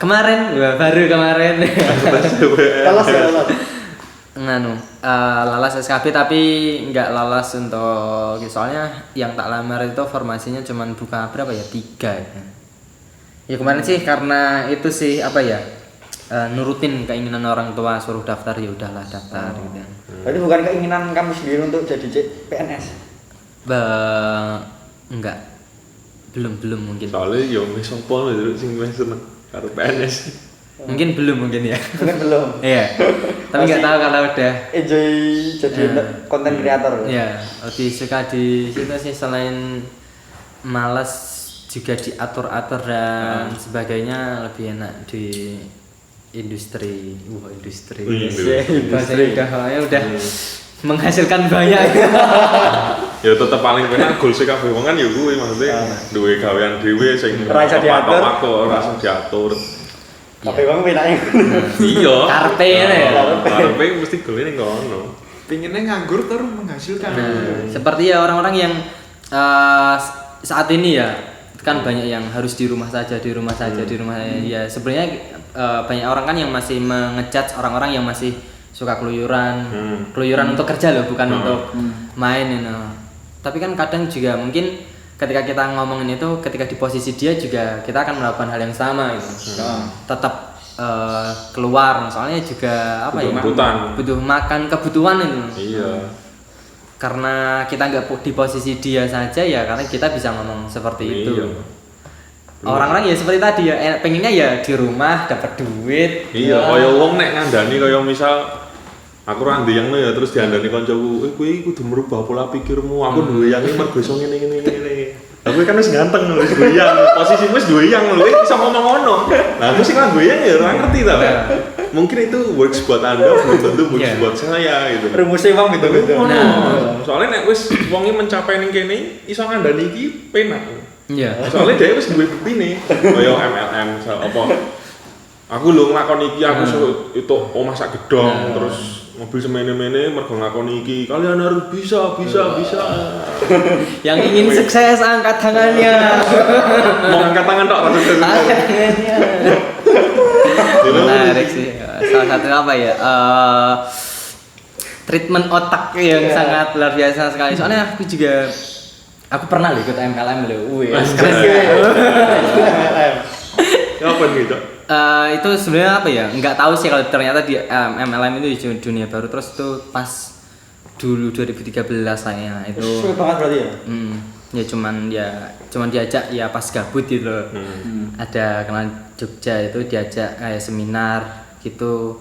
Speaker 1: Kemarin, baru kemarin.
Speaker 3: Lolos ya, lolos.
Speaker 1: Nganu, lalas SKB tapi nggak lalas untuk, soalnya yang tak lamar itu formasinya cuman buka berapa ya, 3 ya. Ya kemarin sih karena itu sih apa ya, nurutin keinginan orang tua suruh daftar, ya udahlah daftar gitu.
Speaker 3: Berarti bukan keinginan kamu sendiri untuk jadi PNS?
Speaker 1: Enggak, belum mungkin.
Speaker 4: Soalnya yo wis opo lho sing wis seneng karo PNS.
Speaker 1: Mungkin belum mungkin ya.
Speaker 3: Mungkin belum.
Speaker 1: Iya. Tapi nggak tahu kalau udah.
Speaker 3: Enjoy jadi konten kreator.
Speaker 1: Ya, lebih suka di situ sih, selain malas juga diatur-atur dan sebagainya, lebih enak di industri. Industri.
Speaker 3: Industri.
Speaker 1: Udah menghasilkan banyak.
Speaker 4: Ya tetep paling penak goal sing kabeh wong kan ya kuwi, maksudnya duwe gawean dhewe sing
Speaker 3: Ora iso diatur.
Speaker 4: ora iso diatur.
Speaker 3: Tapi bang penaknya.
Speaker 4: Iya.
Speaker 1: Karpe ya.
Speaker 4: Karpe mesti gole ning kono.
Speaker 2: Pinginnya nganggur terus menghasilkan.
Speaker 1: Seperti ya orang-orang yang saat ini ya kan banyak yang harus di rumah saja. Ya sebenarnya banyak orang kan yang masih mengejudge orang-orang yang masih suka keluyuran untuk kerja loh, bukan untuk main Tapi kan kadang juga mungkin ketika kita ngomongin itu, ketika di posisi dia juga kita akan melakukan hal yang sama gitu. Tetap keluar, soalnya juga apa butuh makan, kebutuhan itu.
Speaker 4: Iya.
Speaker 1: Karena kita nggak di posisi dia saja ya, karena kita bisa ngomong seperti itu. orang-orang ya seperti tadi ya pengennya ya di rumah dapat duit.
Speaker 4: Iya, kaya wong nek ngandani kaya misal aku ra ndeyang ya terus diandani kancaku, kowe kudu merubah pola pikirmu. Aku duwe yang mergo iso ngene. Aku kan wis ganteng wis goyang, posisimu wis goyang lho, iso ngomong ngono. Nah, aku sing kan goyang ya ora ngerti ta. Mungkin itu works buat Anda, belum tentu works buat saya gitu.
Speaker 3: Rumusnya bang gitu.
Speaker 4: Nah, soalnya nek wis wonge mencapai ning kene iso ngandani iki penak.
Speaker 1: Iya.
Speaker 4: Soalnya dia wis duwe buktine kaya MLM apa. Aku lho nglakoni iki aku itu omah sak gedong terus mobil semene-mene mergo nglakoni iki. Kalian harus bisa.
Speaker 1: Yang ingin sukses angkat tangannya.
Speaker 4: Mau angkat tangan tok rasa
Speaker 1: Angkat tangannya. Menarik sih. Salah satu apa ya? Treatment otak yang sangat luar biasa sekali. Soalnya aku pernah ikut MLM loh. Wih.
Speaker 4: Apa gitu?
Speaker 1: Itu sebenarnya apa ya? Nggak tahu sih kalau ternyata di MLM itu di dunia baru terus itu pas dulu 2013 saya itu.
Speaker 3: Sulit banget berarti ya?
Speaker 1: Ya cuman diajak ya pas gabut gitu loh. Ada kenalan Jogja itu diajak kayak seminar gitu.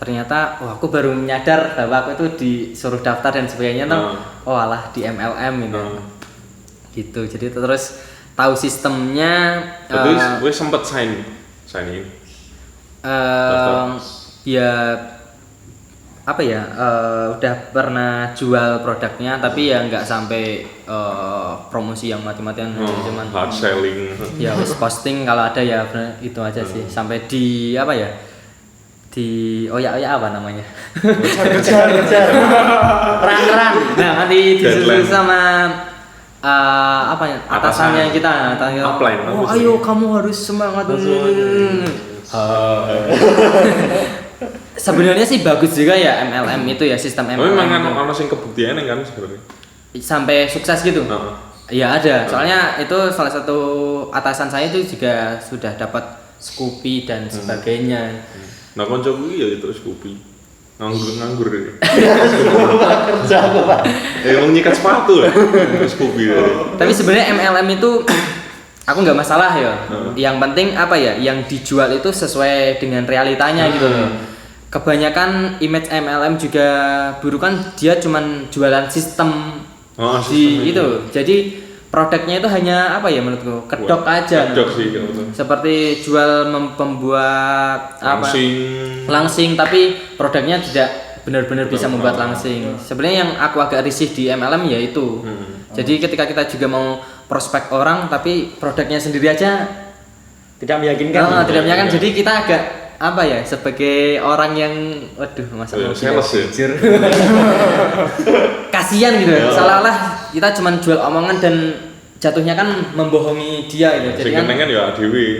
Speaker 1: Ternyata aku baru menyadar bahwa aku itu disuruh daftar dan sebagainya tuh alah di MLM gitu. Gitu. Jadi terus tahu sistemnya.
Speaker 4: Tapi gue sempet sign in.
Speaker 1: Ya apa ya? Udah pernah jual produknya tapi ya nggak sampai promosi yang mati-matian cuman
Speaker 4: hard selling.
Speaker 1: Ya wis posting kalau ada ya itu aja sih. Sampai di apa ya? Di oyak-oyak apa namanya?
Speaker 3: Kejar. Rang.
Speaker 1: Nah, nanti disusul sama apa ya? Atasannya kita.
Speaker 4: Upline.
Speaker 1: Oh, ayo kamu harus semangat. Sebenarnya sih bagus juga ya MLM itu ya sistem MLM.
Speaker 4: Memang kan ono sing kebuktiane kan sebenarnya.
Speaker 1: Sampai sukses gitu. Ya ada. Soalnya itu salah satu atasan saya itu juga sudah dapat Scoopy dan sebagainya.
Speaker 4: Nah, koncoku ya terus Scoopy. Nganggur deh.
Speaker 3: Kerja apa Pak?
Speaker 4: Emang nyikat sepatu lah. Scoopy.
Speaker 1: Tapi sebenarnya MLM itu aku nggak masalah ya. Yang penting apa ya? Yang dijual itu sesuai dengan realitanya gitu loh. Kebanyakan image MLM juga buruk kan dia cuman jualan sistem itu. Jadi produknya itu hanya apa ya menurutku? Kedok aja.
Speaker 4: Kedok sih gitu.
Speaker 1: Seperti jual membuat langsing tapi produknya tidak benar-benar bisa membuat langsing. Sebenarnya yang aku agak risih di MLM ya itu. Jadi ketika kita juga mau prospek orang tapi produknya sendiri aja
Speaker 3: tidak meyakinkan.
Speaker 1: Tidak meyakinkan. Jadi kita agak apa ya sebagai orang yang masa mau
Speaker 4: sales ya.
Speaker 1: Kasihan gitu. Seolah-olah kita cuma jual omongan dan jatuhnya kan membohongi dia gitu. Jadi kan
Speaker 4: ya dewi.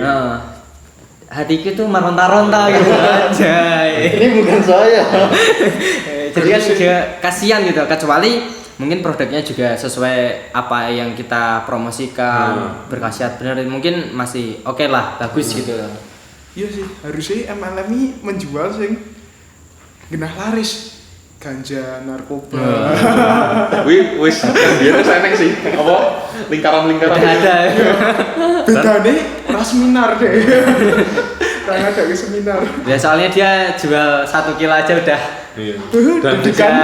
Speaker 1: Hatiku tuh meronta-ronta gitu aja.
Speaker 3: Ini bukan saya.
Speaker 1: Jadi kan juga kasihan gitu, kecuali mungkin produknya juga sesuai apa yang kita promosikan, berkhasiat benar, mungkin masih oke lah, bagus gitu.
Speaker 2: Iya sih, harusnya MLM ini menjual sing genah laris ganja, narkoba.
Speaker 4: Wis biar seneng sih. Apa lingkaran-lingkaran
Speaker 1: ada.
Speaker 2: Bedane ora seminar deh. Karena ada seminar.
Speaker 1: Ya soalnya dia jual 1 kilo aja udah.
Speaker 4: Iya. Dan kan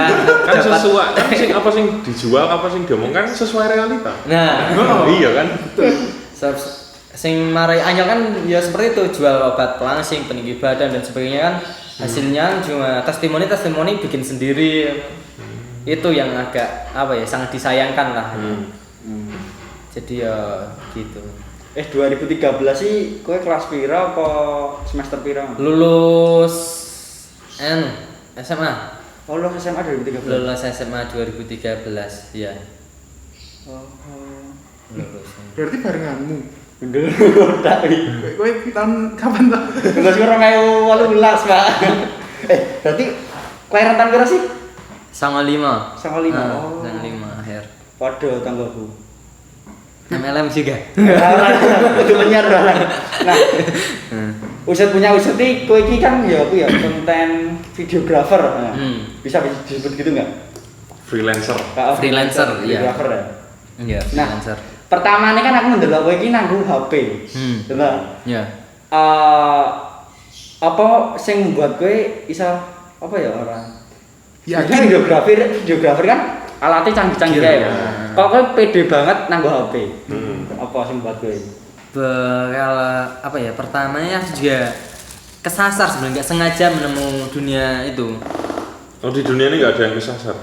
Speaker 4: sesuai kan sing apa sing dijual apa sing diomongkan sesuai realita.
Speaker 1: Nah,
Speaker 4: iya kan?
Speaker 1: Sing marai anyel kan ya seperti itu, jual obat pelangsing, peninggi badan dan sebagainya kan hasilnya cuma testimoni bikin sendiri. Itu yang agak apa ya sangat disayangkan lah. Jadi ya gitu.
Speaker 3: 2013 sih kowe kelas pira apa semester pira?
Speaker 1: Lulus SMA.
Speaker 3: Oh, lulus SMA 2013.
Speaker 1: Lulus SMA 2013 ya. Lulus.
Speaker 2: Berarti barenganmu.
Speaker 3: Bener tak iki.
Speaker 2: Kowe tahun kapan tuh?
Speaker 3: Lulus 2018, Pak. Berarti kowe rentan pira sih?
Speaker 1: 95.
Speaker 3: 95.
Speaker 1: Oh. 95 akhir.
Speaker 3: Waduh, tanggoku.
Speaker 1: MLM juga.
Speaker 3: Itu penyiar barang. Nah, Usut nih, kowe iki kan ya aku ya konten videographer. Nah, bisa disebut gitu enggak?
Speaker 4: Freelancer.
Speaker 1: Freelancer, iya.
Speaker 3: Videographer ya.
Speaker 1: Iya, freelancer.
Speaker 3: pertamane kan aku ndelok kowe iki nganggo HP. Bener.
Speaker 1: Ya.
Speaker 3: Apa sing membuat kowe iso apa ya orang?
Speaker 2: Yakin.
Speaker 3: Videografer kan alatnya canggih-canggih kae. Kok kowe pede banget nanggo HP? Apa sing membuat kowe?
Speaker 1: Kalau apa ya, pertamanya aku juga kesasar sebenarnya, nggak sengaja menemukan dunia itu.
Speaker 4: Oh, di dunia ini nggak ada yang kesasar.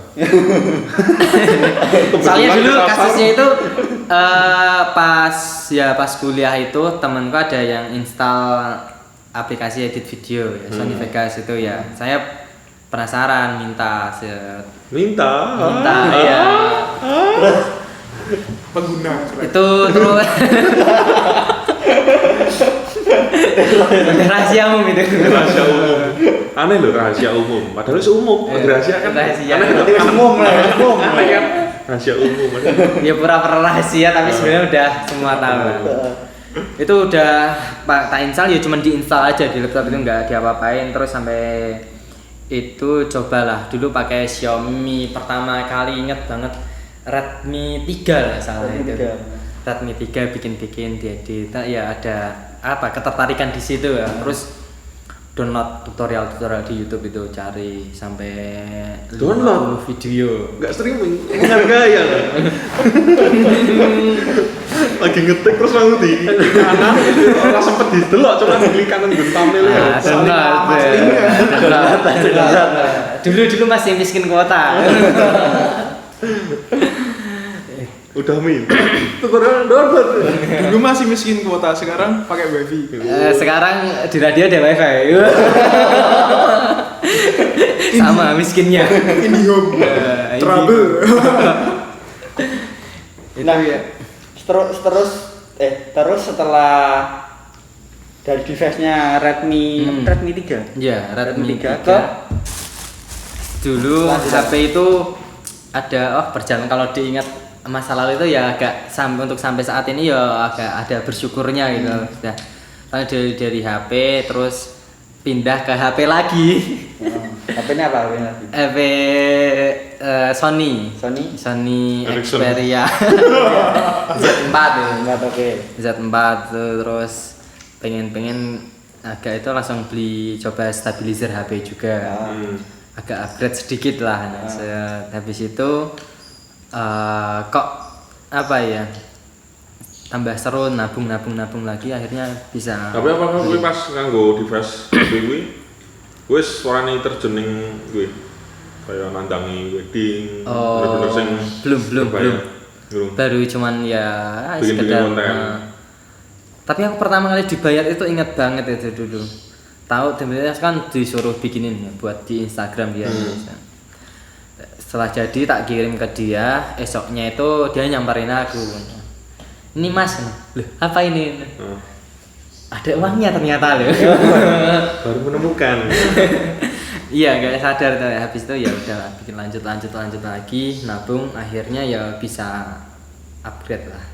Speaker 1: Soalnya dulu kasusnya itu pas kuliah itu temanku ada yang install aplikasi edit video ya, Sony Vegas itu ya. Saya penasaran minta ya.
Speaker 2: Pengguna keren.
Speaker 1: Itu terus rahasia umum itu.
Speaker 4: Rahasia umum. Aneh loh rahasia umum. Padahal itu umum. Rahasia kan.
Speaker 1: Rahasia.
Speaker 4: Aneh loh.
Speaker 3: Umum lah, umum.
Speaker 4: Aneh kan. Rahasia umum.
Speaker 1: Ya pura-pura rahasia tapi sebenarnya udah semua tahu. Itu udah tak install ya, cuman diinstal aja di laptop itu, nggak diapa-apain. Terus sampai itu cobalah dulu pakai Xiaomi pertama kali, inget banget Redmi 3 lah salah itu. Redmi 3 bikin diedit ya, ada apa ketertarikan di situ ya. Terus download tutorial di YouTube itu, cari sampai
Speaker 4: download
Speaker 1: video.
Speaker 4: Enggak streaming, menghargai ya. Lagi ngetik terus langsung di kanan, ora sempet didelok, cuma klik kanan nggon thumbnail ya.
Speaker 1: Dulu masih miskin kuota.
Speaker 4: Udah minta. Tukeran download.
Speaker 2: Dulu masih miskin kuota, sekarang pakai wifi.
Speaker 1: Sekarang di radio ada wifi. Sama miskinnya.
Speaker 2: IndiHome. Trouble.
Speaker 1: Itu ya.
Speaker 3: Terus setelah dari device-nya Redmi 3.
Speaker 1: Ya, Redmi 3
Speaker 3: ke
Speaker 1: dulu HP itu ada berjalan, kalau diingat masa lalu itu ya agak untuk sampai saat ini ya agak ada bersyukurnya gitu. Sudah dari HP terus pindah ke HP lagi.
Speaker 3: HP-nya apa lagi?
Speaker 1: HP Sony
Speaker 4: Ericsson.
Speaker 1: Xperia Z4 ya.
Speaker 3: Oke.
Speaker 1: Z4 terus pengen agak itu langsung beli, coba stabilizer HP juga. Agak upgrade sedikit lah. Habis itu kok apa ya, tambah seru, nabung lagi, akhirnya bisa.
Speaker 4: Tapi apakah gue pas nganggo device gue wis suarane terjun ning gue kayak nandangi wedding, bener-bener sing
Speaker 1: belum baru cuman ya
Speaker 4: bikin
Speaker 1: sekedar
Speaker 4: konten.
Speaker 1: Tapi aku pertama kali dibayar itu ingat banget itu dulu. Tahu sebenarnya kan disuruh bikinin ya buat di Instagram dia. Setelah jadi tak kirim ke dia, esoknya itu dia nyamperin aku. Ini Mas, loh apa ini? Ada uangnya ternyata loh.
Speaker 4: Baru menemukan.
Speaker 1: Iya, nggak sadar tuh. Habis itu ya udah bikin lanjut lagi, nabung, akhirnya ya bisa upgrade lah.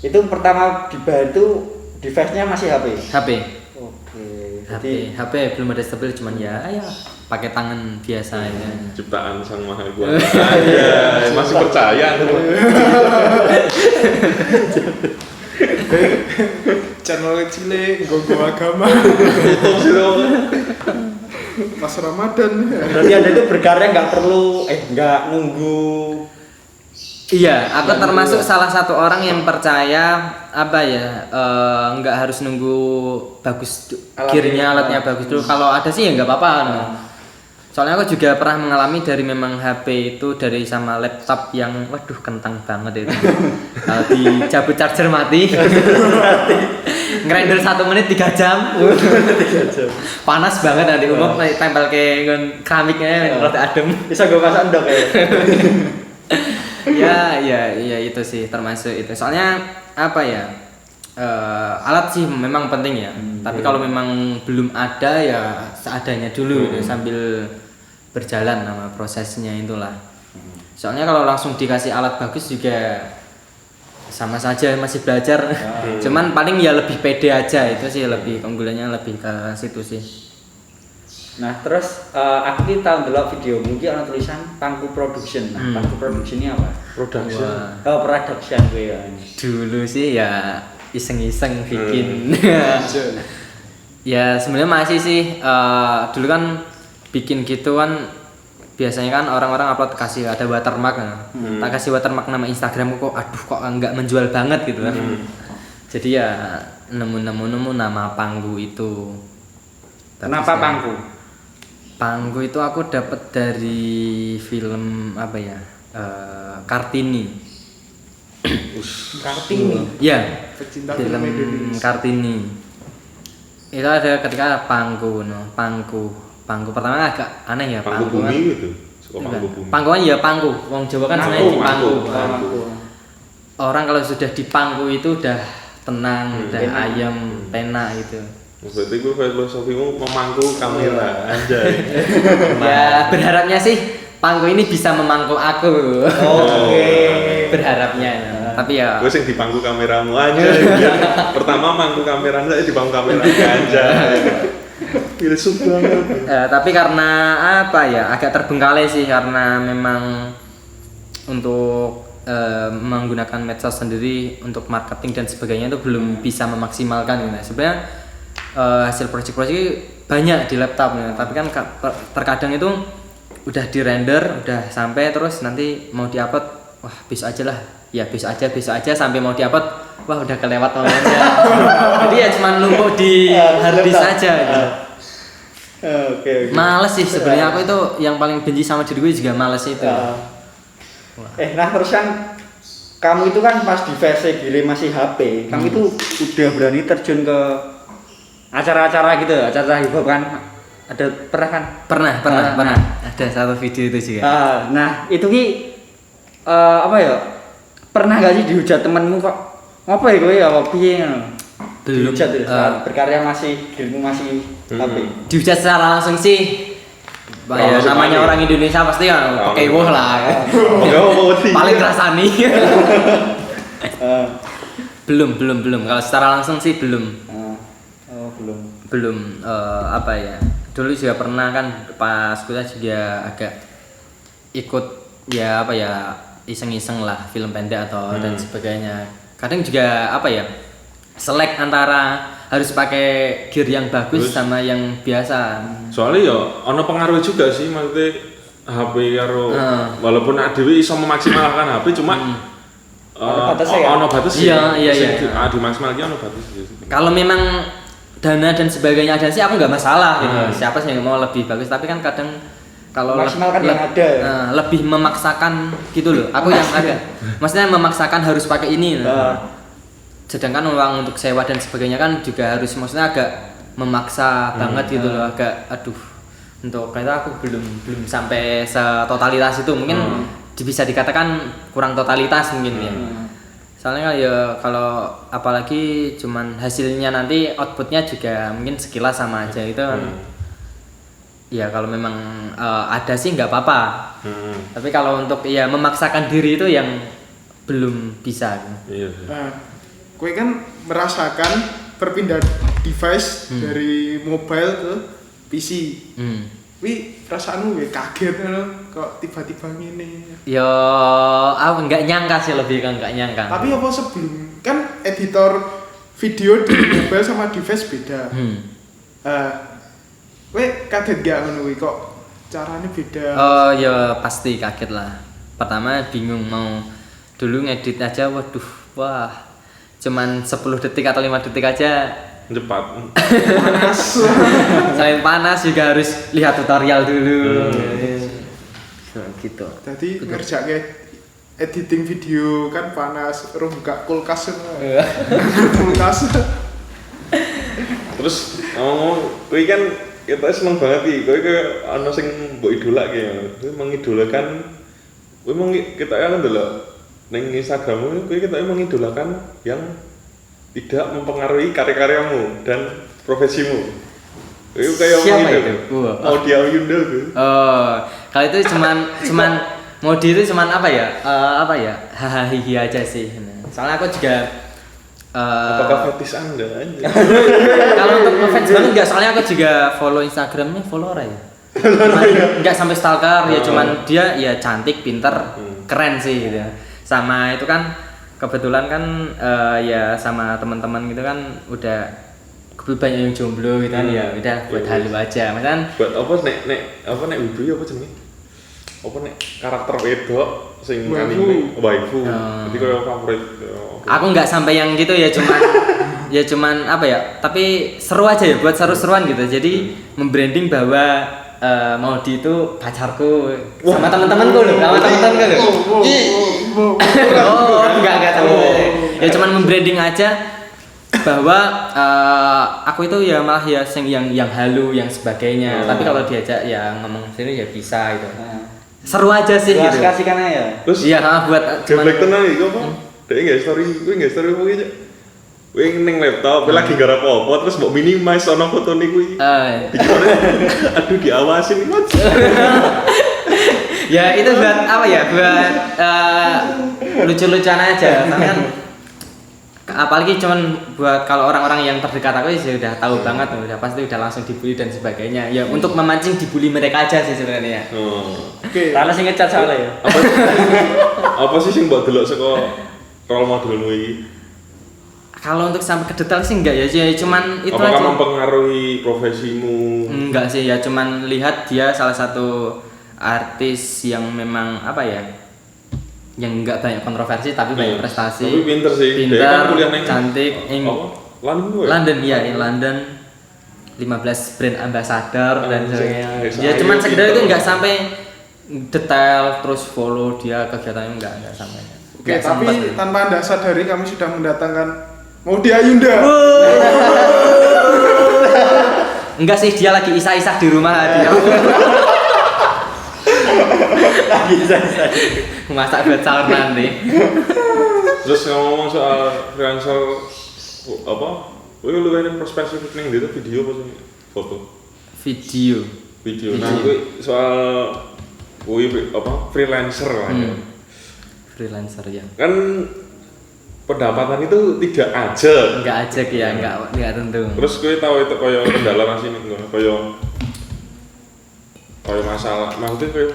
Speaker 3: Itu pertama dibayar itu device-nya masih HP.
Speaker 1: HP.
Speaker 3: Oke.
Speaker 1: HP belum ada stabil, cuman ya pakai tangan biasa aja.
Speaker 4: Ciptaan Sang Maha Kuasa. Ya, masih percaya.
Speaker 2: Channel cilik nggo agama. Pas Ramadan.
Speaker 3: Berarti Anda itu berkarya nggak perlu nggak nunggu.
Speaker 1: Iya, aku termasuk salah satu orang yang percaya apa ya, nggak harus nunggu bagus alatnya bagus dulu. Kalau ada sih ya nggak apa-apa. Soalnya aku juga pernah mengalami dari memang HP itu dari sama laptop yang waduh kentang banget itu. Kalau dicabut charger mati. Ngerender 1 menit 3 jam.
Speaker 3: 3 jam.
Speaker 1: Panas banget nanti umum tempel ke keramiknya rada adem.
Speaker 3: Bisa gue pasang dong
Speaker 1: Ya itu sih termasuk itu. Soalnya apa ya? Alat sih memang penting ya. Tapi kalau memang belum ada ya seadanya dulu gitu, sambil berjalan sama prosesnya itulah. Soalnya kalau langsung dikasih alat bagus juga sama saja masih belajar. Cuman paling ya lebih pede aja, itu sih lebih keunggulannya lebih ke situ sih.
Speaker 3: Nah, terus aku ki tau ndelok video mungkin ana tulisan Pangku Production. Nah, Pangku Production ini apa?
Speaker 4: Production.
Speaker 1: Wah.
Speaker 3: Oh, production gue ya.
Speaker 1: Dulu sih ya iseng-iseng bikin. Ya sebenarnya masih sih dulu kan bikin gitu kan biasanya kan orang-orang upload kasih ada watermark kan. Tak kasih watermark nama Instagramku kok aduh kok nggak menjual banget gitu kan. Jadi ya nemu nama Pangku itu.
Speaker 3: Kenapa Pangku?
Speaker 1: Pangku itu aku dapat dari film apa ya? Kartini.
Speaker 3: Kartini.
Speaker 1: Ya,
Speaker 2: Pecinta
Speaker 1: film
Speaker 2: film Indonesia.
Speaker 1: Kartini. Itu ada ketika Pangku, Pangku pertama agak aneh ya.
Speaker 4: Pangku
Speaker 1: kan.
Speaker 4: bumi gitu. Suka pangku bumi.
Speaker 1: Pangku kan ya pangku. Wong Jawa kan sebenarnya di pangku.
Speaker 3: Pangku.
Speaker 1: Orang kalau sudah di pangku itu udah tenang, udah
Speaker 3: Penak.
Speaker 1: ayam, penak gitu.
Speaker 4: Berarti gue filosofimu memangku kamera anjay.
Speaker 1: Ya berharapnya sih pangku ini bisa memangku aku.
Speaker 3: Oke.
Speaker 1: Berharapnya. Tapi ya
Speaker 4: Gue sing dipangku kameramu anjay. Pertama mangku kamera saya dipangku kamera anjay. Filsuf banget.
Speaker 1: tapi karena apa ya agak terbengkalai sih karena memang untuk menggunakan medsos sendiri untuk marketing dan sebagainya itu belum bisa memaksimalkan gitu. Sebenarnya hasil proyek-proyek banyak di laptop ya. Tapi kan terkadang itu udah di render, udah sampai terus nanti mau diupload, wah besok aja lah, ya besok aja sampai mau diupload, wah udah kelewat momennya. Jadi ya cuma numpuk di harddisk aja. Gitu.
Speaker 3: Oke.
Speaker 1: Males sih sebenarnya aku itu yang paling benci sama diri gue juga males itu.
Speaker 3: Nah terus kan kamu itu kan pas di versi gile masih HP, kamu itu udah berani terjun ke acara-acara gitu, acara hip hop kan? Ada pernah kan?
Speaker 1: Pernah. Ada satu video itu juga.
Speaker 3: Nah itu ki apa ya? Pernah gak sih dihujat temenmu kok? Apa ya gue ya? Piye ngono?
Speaker 1: Belum.
Speaker 3: Dihujat ya, saat berkarya masih dirimu masih HP.
Speaker 1: Dihujat secara langsung sih. Ya, namanya orang Indonesia pasti kan pakai woh lah. Paling rasani. belum. Kalau secara langsung sih belum. Belum apa ya? Dulu juga pernah kan pas kuliah juga agak ikut ya apa ya iseng-iseng lah film pendek atau dan sebagainya. Kadang juga apa ya? Selek antara harus pakai gear yang bagus sama yang biasa.
Speaker 4: Soalnya ya ono pengaruh juga sih maksudnya HP karo walaupun adewe iso memaksimalkan HP cuma ono batas
Speaker 1: Iya.
Speaker 4: dimaksimalkan ono batas.
Speaker 1: Kalau memang dana dan sebagainya ada sih aku nggak masalah gitu. Siapa sih yang mau lebih bagus tapi kan kadang kalau
Speaker 3: maksimalkan yang ada
Speaker 1: lebih memaksakan gitu loh. Aku yang agak maksudnya memaksakan harus pakai ini. Sedangkan uang untuk sewa dan sebagainya kan juga harus maksudnya agak memaksa banget gitu loh, agak aduh untuk itu aku belum sampai setotalitas itu mungkin bisa dikatakan kurang totalitas mungkin ya. Soalnya ya kalau apalagi cuman hasilnya nanti outputnya juga mungkin sekilas sama aja itu ya kalau memang ada sih nggak apa-apa. Tapi kalau untuk ya memaksakan diri itu yang belum bisa.
Speaker 4: Iya.
Speaker 2: Nah, gue kan merasakan perpindahan device dari mobile ke PC. Wih, perasaanmu gue kaget kok tiba-tiba gini.
Speaker 1: Yo, aku nggak nyangka sih lebih kan nggak nyangka.
Speaker 2: Tapi apa sebelum kan editor video di mobile sama device beda. Wih, kaget gak ngono kok caranya beda?
Speaker 1: Oh ya pasti kaget lah. Pertama bingung mau dulu ngedit aja, wah cuman 10 detik atau 5 detik aja
Speaker 4: Cepat.
Speaker 2: Panas.
Speaker 1: selain panas juga harus lihat tutorial dulu. Gitu.
Speaker 2: Jadi ngerjain editing video kan panas, terus buka kulkas kulkas.
Speaker 4: Terus ngomong, kowe kan kita seneng banget iki. Kowe ana sing mbok idolake. Kowe mengidolakan kita kan ndelok ning Instagrammu kowe kita mengidolakan yang tidak mempengaruhi karya-karyamu dan profesimu. Itu kayak
Speaker 1: Siapa
Speaker 4: gitu.
Speaker 1: itu?
Speaker 4: Mau dia Yunda tuh.
Speaker 1: Oh, kalau itu cuman Modi itu cuman apa ya? Hahaha aja sih. Soalnya aku juga
Speaker 4: Apakah fetish Anda aja?
Speaker 1: Kalau untuk ngefans banget enggak, soalnya aku juga follow Instagramnya Folora ya. Enggak sampai stalker ya, cuman dia ya cantik, pinter, keren sih gitu. Sama itu kan kebetulan kan ya sama teman-teman gitu kan udah banyak yang jomblo gitu kan, ya udah buat halu aja. Misalkan
Speaker 4: buat apa nek wibu ya apa jenenge? Apa nek karakter wedok sing anime waifu. Jadi koyo favorit.
Speaker 1: Aku nggak sampai yang gitu ya, cuman apa ya, tapi seru aja ya, buat seru-seruan gitu. Jadi membranding bahwa Maudi itu pacarku sama teman-temanku loh, sama teman-temanku loh. Oh, enggak tahu. Ya cuman membranding aja bahwa aku itu ya malah ya yang halu, yang sebagainya. Tapi kalau diajak ya ngomong sini ya bisa gitu. Seru aja sih gitu.
Speaker 3: Kasihkan aja.
Speaker 4: Terus
Speaker 1: iya, buat
Speaker 4: geblek tenan iki apa? Dek nggak story, gue nggak story apa gitu. Gue neng laptop, gue lagi garap apa, terus mau minimize ono foto nih gue. Aduh diawasin mas.
Speaker 1: Ya itu buat apa ya? Buat lucu-lucuan aja. Tapi kan apalagi cuman buat kalau orang-orang yang terdekat aku sih udah tahu banget, udah pasti udah langsung dibully dan sebagainya. Ya untuk memancing dibully mereka aja sih sebenarnya.
Speaker 2: Oke.
Speaker 3: Karena sing ngecat soalnya ya.
Speaker 4: Apa sih sing mbok delok saka role modelmu iki?
Speaker 1: Kalau untuk sampai ke detail sih enggak ya, cuman itu
Speaker 4: apakah
Speaker 1: aja.
Speaker 4: mempengaruhi profesimu?
Speaker 1: Enggak sih ya, cuman lihat dia salah satu artis yang memang apa ya, yang enggak banyak kontroversi tapi banyak prestasi.
Speaker 4: Tapi pinter sih.
Speaker 1: Pinter,
Speaker 4: Dia kan kuliah
Speaker 1: cantik.
Speaker 4: London ya?
Speaker 1: London ya, in London. 15 brand ambassador dan sebagainya. Ya
Speaker 4: saya
Speaker 1: cuman sekedar itu
Speaker 4: pinter.
Speaker 1: enggak sampai detail terus follow dia kegiatannya enggak sampai.
Speaker 2: Oke,
Speaker 1: Nggak
Speaker 2: tapi
Speaker 1: sempet.
Speaker 2: tanpa Anda sadari kami sudah mendatangkan Maudi Ayunda.
Speaker 1: Enggak sih, dia lagi isah-isah di rumah dia.
Speaker 3: Lagi isa-isa.
Speaker 1: Masak buat sahur nanti.
Speaker 4: Terus ngomong soal freelancer apa? Lu kan perspektif ning itu video apa sih? Foto. Video. Nah, kuwi soal kuwi apa? Freelancer lah ya.
Speaker 1: Freelancer ya.
Speaker 4: Kan pendapatan itu tidak aja.
Speaker 1: Enggak ajak ya, enggak tentu.
Speaker 4: Terus gue tahu itu kayak kendala rasine kayak masalah, maksudnya kayak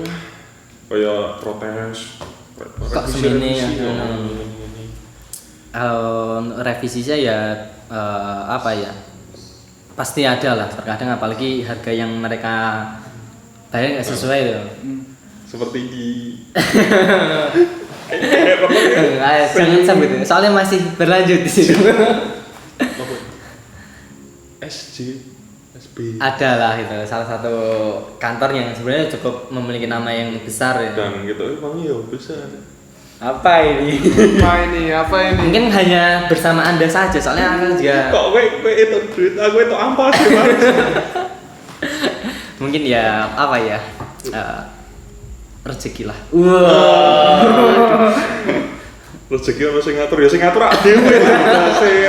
Speaker 4: protes.
Speaker 1: Kok semene ya? Revisinya ya apa ya? Pasti ada lah, terkadang apalagi harga yang mereka bayar nggak sesuai loh.
Speaker 4: Seperti di
Speaker 1: Jangan sampai itu, soalnya masih berlanjut di situ.
Speaker 4: SB
Speaker 1: Ada lah itu, salah satu kantor yang sebenarnya cukup memiliki nama yang besar ya.
Speaker 4: dan gitu emang ya bisa.
Speaker 3: Apa ini?
Speaker 2: Apa ini?
Speaker 1: Mungkin hanya bersama Anda saja, soalnya aku juga
Speaker 4: Kok gue itu duit, aku itu ampas sih mas.
Speaker 1: mungkin ya apa ya, rezeki lah.
Speaker 4: Rezeki harus ngatur ya, sing ngatur adewe.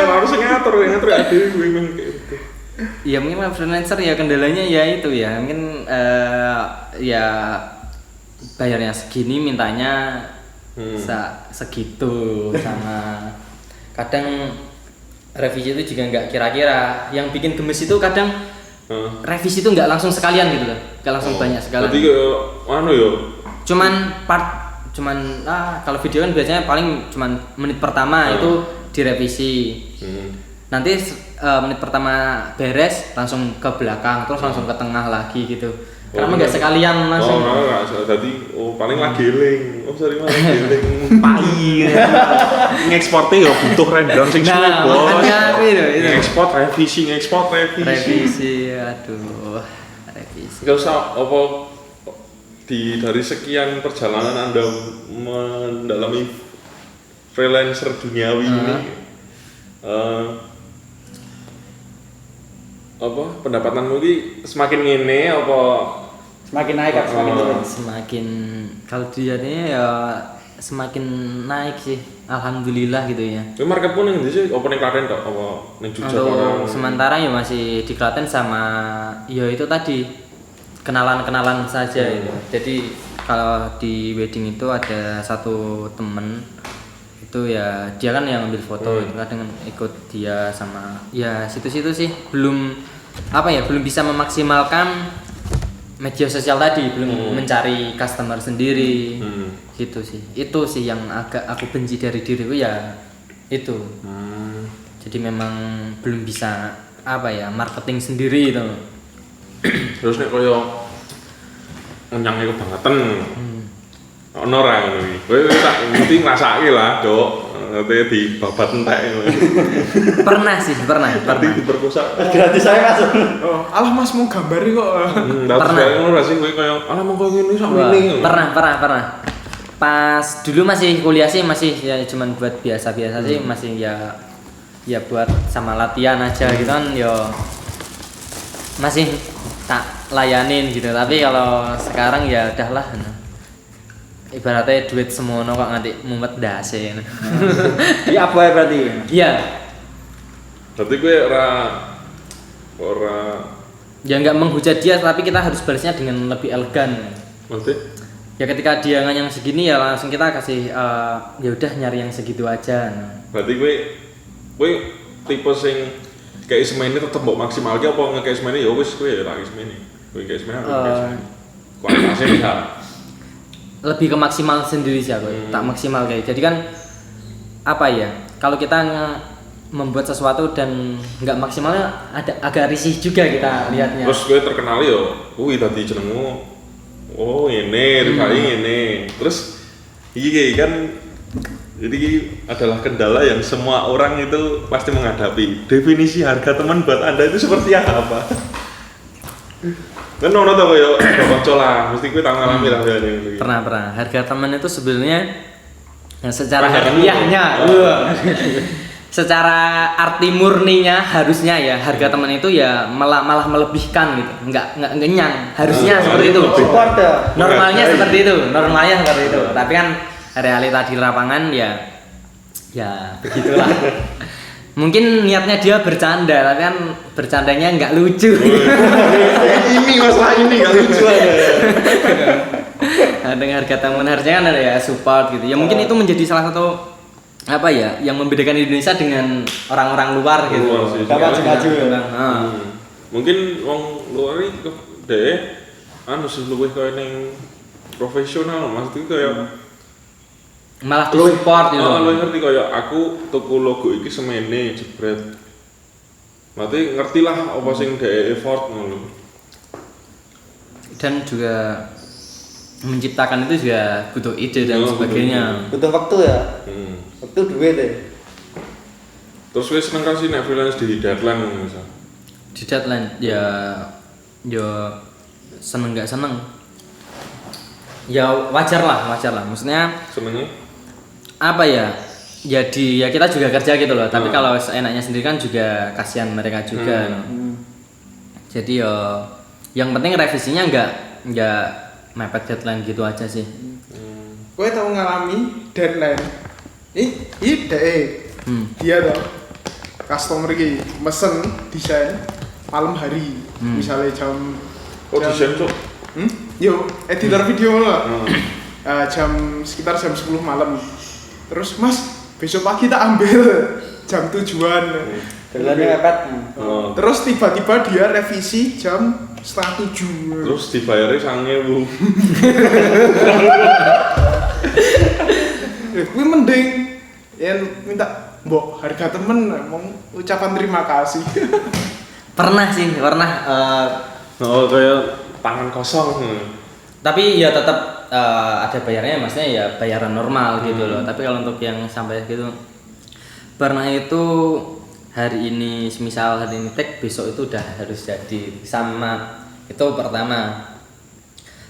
Speaker 4: Harus ngatur adewe memang kayak gitu.
Speaker 1: Ya mungkin freelancer ya kendalanya ya itu ya, mungkin ya bayarnya segini mintanya segitu, sama kadang revisi itu juga nggak kira-kira. Yang bikin gemes itu kadang revisi itu nggak langsung sekalian gitu loh, nggak langsung banyak sekalian.
Speaker 4: Berarti anu ya,
Speaker 1: cuman kalau video kan biasanya paling cuman menit pertama itu direvisi. Nanti menit pertama beres langsung ke belakang, terus langsung ke tengah lagi gitu. Karena nggak sekalian langsung.
Speaker 4: Jadi paling lagi link. Sorry malah link. Pai. Ngekspornya ya butuh renderan sing suwe, Bos.
Speaker 1: Makanya itu.
Speaker 4: Ngekspor revisi.
Speaker 1: Revisi, aduh. Revisi.
Speaker 4: Enggak usah apa dari sekian perjalanan Anda mendalami freelancer duniawi ini, apa pendapatanmu ini semakin ngene apa
Speaker 3: Semakin naik atau semakin turun?
Speaker 1: Semakin, kalau dilihatnya ya semakin naik sih, alhamdulillah gitu ya.
Speaker 4: Kowe marketmu ning ndi sih? Apa ning Klaten tok apa ning Jogja
Speaker 1: Untuk sementara ya masih di Klaten, sama ya itu tadi kenalan saja itu. Jadi kalau di wedding itu ada satu temen itu ya dia kan yang ambil foto itu kadang ikut dia sama ya situ-situ sih belum belum bisa memaksimalkan media sosial tadi, belum mencari customer sendiri. Gitu sih, itu sih yang agak aku benci dari diriku ya itu. Jadi memang belum bisa marketing sendiri itu.
Speaker 4: Terus nek koyo ngenyangnya kebangetan. Ono ra ngono iki. Kowe tak mesti ngrasake lah, Dok. Ngerti di babat entek.
Speaker 1: Pernah.
Speaker 4: Diperkosa.
Speaker 3: Gratis saya masuk.
Speaker 2: Oh, alah Mas mau gambari kok.
Speaker 4: Pernah ngono ra sih kowe koyo alah mongko ngene sak ngene.
Speaker 1: Pernah. Pas dulu masih kuliah sih masih ya cuman buat biasa-biasa sih, masih ya buat sama latihan aja gitu kan ya masih tak layanin gitu. Tapi kalau sekarang ya udahlah. Ibaratnya duit semono kok nganti mumet dase.
Speaker 3: Iya apa ya berarti?
Speaker 1: Iya.
Speaker 4: Berarti gue ora
Speaker 1: Ya nggak menghujat dia, tapi kita harus balasnya dengan lebih elegan.
Speaker 4: maksudnya
Speaker 1: Ya ketika dia nganyang segini ya langsung kita kasih ya udah nyari yang segitu aja.
Speaker 4: berarti gue tipe sing kayak semene tetep mbok maksimalke apa ngekek semene ya wis gue ya lagi semene. Gue kayak semene kualitasnya bisa.
Speaker 1: Lebih ke maksimal sendiri sih aku, tak maksimal kayak. Jadi kan kalau kita membuat sesuatu dan nggak maksimalnya ada agak risih juga kita lihatnya.
Speaker 4: Terus gue terkenal yo, wih tadi jenengmu, oh ini, rivali ini. Terus iya kan, jadi adalah kendala yang semua orang itu pasti menghadapi. Definisi harga teman buat Anda itu seperti apa? Kan ono to koyo kanca lah, mesti kowe tak ngalami lah ya ini.
Speaker 1: Pernah. Harga teman itu sebenarnya secara harfiahnya, secara arti murninya harusnya ya harga teman itu ya malah melebihkan gitu, nggak kenyang. Harusnya seperti itu. Normalnya seperti itu. Tapi kan realita di lapangan ya begitulah. Mungkin niatnya dia bercanda, tapi kan bercandanya nggak lucu.
Speaker 4: Ini masalah ini nggak lucu aja.
Speaker 1: Dengan harga teman harusnya kan ada ya support gitu. Ya mungkin itu menjadi salah satu yang membedakan Indonesia dengan orang-orang luar gitu.
Speaker 3: Maju.
Speaker 4: Mungkin wong luar iki deh sih luwih koyo ning profesional, maksudku kayak
Speaker 1: malah tuh support gitu.
Speaker 4: Lu ngerti kayak aku tuku logo iki semene jebret. Berarti ngertilah apa sing dhek effort ngono.
Speaker 1: Dan juga menciptakan itu juga butuh ide dan sebagainya.
Speaker 3: Butuh waktu ya. Waktu duit deh.
Speaker 4: Terus wis seneng kasih nek freelance di deadline ngono misal.
Speaker 1: Di deadline ya seneng nggak seneng. Ya wajar lah. Maksudnya
Speaker 4: Senengnya
Speaker 1: jadi kita juga kerja gitu loh, tapi kalau seenaknya sendiri kan juga kasihan mereka juga. Jadi yang penting revisinya nggak mepet deadline gitu aja sih.
Speaker 2: Kowe tau ngalami deadline. Dia toh customer iki mesen desain malam hari. Misalnya jam
Speaker 4: desain cok.
Speaker 2: Yo, editor video lah. Sekitar jam 10 malam. Terus Mas, besok pagi tak ambil jam tujuan.
Speaker 3: Deadline mepet.
Speaker 2: Terus tiba-tiba dia revisi jam 6:30.
Speaker 4: Terus dibayarnya 9.000.
Speaker 2: Gue mending yang minta mbok harga temen mau ucapan terima kasih.
Speaker 1: Pernah
Speaker 4: Kayak tangan kosong.
Speaker 1: tapi ya tetap ada bayarnya, maksudnya ya bayaran normal gitu loh. Tapi kalau untuk yang sampai gitu pernah itu hari ini tag, besok itu udah harus jadi sama. Itu pertama.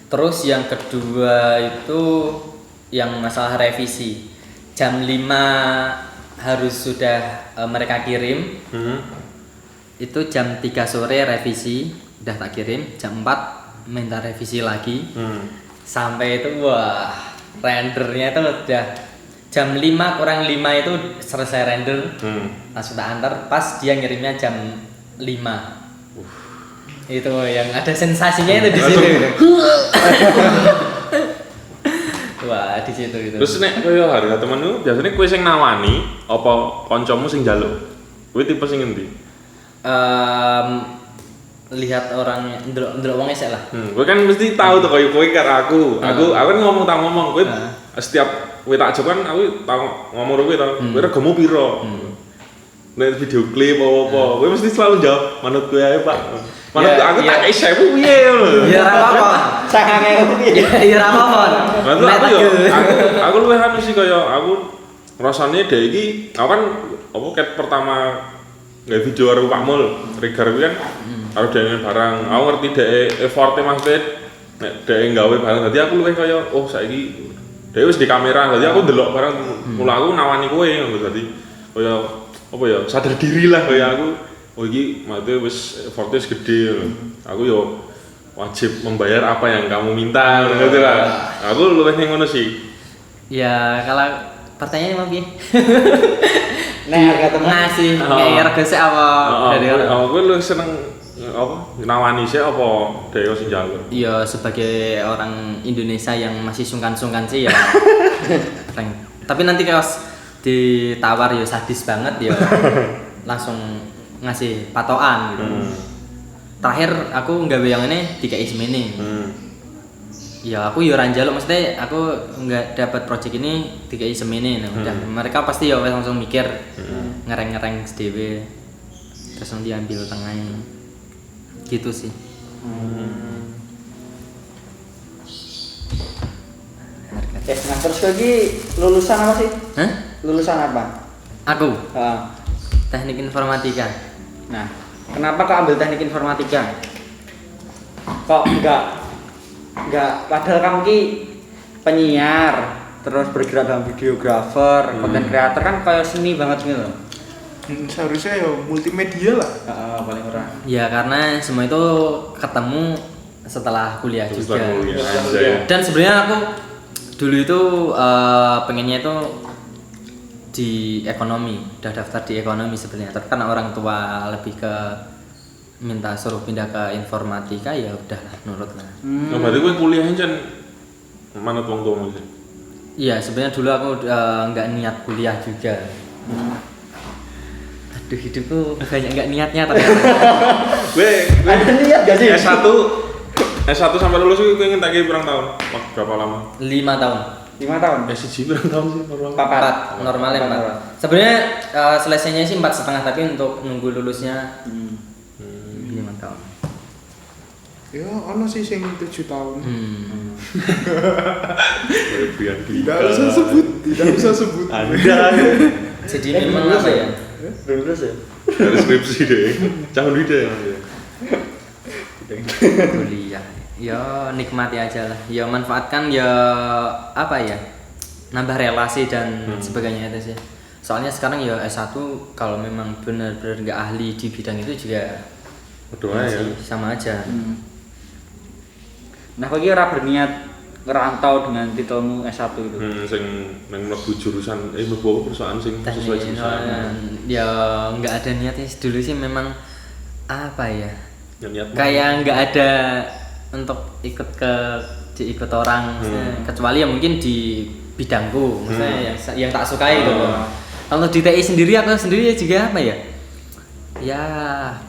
Speaker 1: Terus yang kedua itu yang masalah revisi, jam 5 harus sudah mereka kirim. Itu jam 3 sore revisi udah tak kirim, jam 4 minta revisi lagi. Sampai itu rendernya itu udah jam 5 kurang 5 itu selesai render. Langsung tak antar, pas dia ngirimnya jam 5. Itu yang ada sensasinya itu di situ. coba di situ gitu.
Speaker 4: Terus nek koyo harga temenmu biasanya kowe sing nawani apa kancamu sing njaluk? Kowe tipe sing endi?
Speaker 1: Lihat orangnya, ndelok wongnya sik lah.
Speaker 4: Kowe kan mesti tahu tuh koyo kowe karo aku. Aku kan ngomong kowe setiap kowe tak jawab kan aku tau ngomong kowe to. Kowe regamu piro? Nek video klip apa-apa, kowe mesti selalu jawab manut kowe ae, Pak. Manut aku tak kei 1000 piye lho.
Speaker 1: Ya ora apa-apa.
Speaker 3: Sangange piye?
Speaker 1: Ya ora apa-apa.
Speaker 4: Manut aku luwih anu sih koyo aku rasane dhek iki aku kan apa ket pertama nggak video karo Pak Mul, Regar kuwi kan karo dhewe barang. Aku ngerti dhek effort-e maksudnya nek dhek gawe barang dadi aku luwih kaya oh saiki dhek wis di kamera dadi aku ndelok barang mula aku nawani kowe ngono dadi kaya apa ya sadar diri lah kaya aku oh iki maksudnya wis effort-e wis gede aku yo wajib membayar apa yang kamu minta gitu lah. Aku luwih ning ngono sih.
Speaker 1: Ya kalau pertanyaannya mau piye?
Speaker 3: Nek harga temen
Speaker 1: Ngasih kayak harga sik apa dari orang?
Speaker 4: Aku lu seneng apa nawani sih apa dhewe sing njaluk.
Speaker 1: Ya sebagai orang Indonesia yang masih sungkan-sungkan sih ya. Tapi nanti kalau ditawar ya sadis banget ya langsung ngasih patokan gitu. Terakhir aku nggawe yang ini dikai semene. Ya aku yo ora njaluk maksudnya aku nggak dapat project ini dikai semene nah udah mereka pasti ya langsung mikir ngereng-ngereng dhewe terus nanti ambil tengahnya gitu sih.
Speaker 3: Nah terus lagi lulusan apa sih?
Speaker 1: Hah?
Speaker 3: Lulusan apa?
Speaker 1: Aku
Speaker 3: Heeh.
Speaker 1: teknik informatika.
Speaker 3: Nah, kenapa kok ambil teknik informatika? Kok enggak padahal kamu ki penyiar, terus bergerak dalam videographer, content creator kan kayak seni banget gitu.
Speaker 2: Seharusnya ya multimedia lah.
Speaker 3: Heeh, paling ora.
Speaker 1: Ya karena semua itu ketemu setelah kuliah juga. Dan sebenarnya aku dulu itu pengennya itu di ekonomi, udah daftar di ekonomi sebenarnya. Tapi karena orang tua lebih ke minta suruh pindah ke informatika ya udahlah nurut lah.
Speaker 4: Nah, berarti gue kuliahnya kan manut wong tuamu sih.
Speaker 1: Iya sebenarnya dulu aku nggak niat kuliah juga. Aduh hidupku banyak nggak niatnya ternyata.
Speaker 4: Gue
Speaker 3: Ada niat gak sih?
Speaker 4: S1 sampai lulus gue ingin tak berapa tahun? Berapa lama?
Speaker 1: 5 tahun.
Speaker 3: 5 tahun.
Speaker 4: S1 berapa tahun sih normal?
Speaker 1: 4 normalnya 4. Sebenarnya selesainya sih 4,5 tapi untuk nunggu lulusnya 5 tahun.
Speaker 2: Ya ono sih sing 7 tahun.
Speaker 4: Tidak
Speaker 2: Tidak usah sebut.
Speaker 4: Anda
Speaker 1: Jadi memang apa ya?
Speaker 3: Lulus ya?
Speaker 4: dari skripsi deh, calon ide.
Speaker 1: Kuliah. Ya nikmati aja lah. Ya manfaatkan ya apa ya? Nambah relasi dan sebagainya itu sih. Soalnya sekarang ya S1 kalau memang benar-benar nggak ahli di bidang itu juga
Speaker 4: Doa ya.
Speaker 1: sama aja.
Speaker 3: Nah, bagi ora berniat ngerantau dengan titelmu S1 itu.
Speaker 4: Sing nang mlebu jurusan mlebu perusahaan sing sesuai jurusan.
Speaker 1: Ya nggak ada niatnya dulu sih memang apa ya?
Speaker 4: Ya niat.
Speaker 1: Kayak nggak ada untuk ikut diikut orang, kecuali ya mungkin di bidangku, maksudnya yang tak sukai gitu. Kalau di TI sendiri aku sendiri juga apa ya? Ya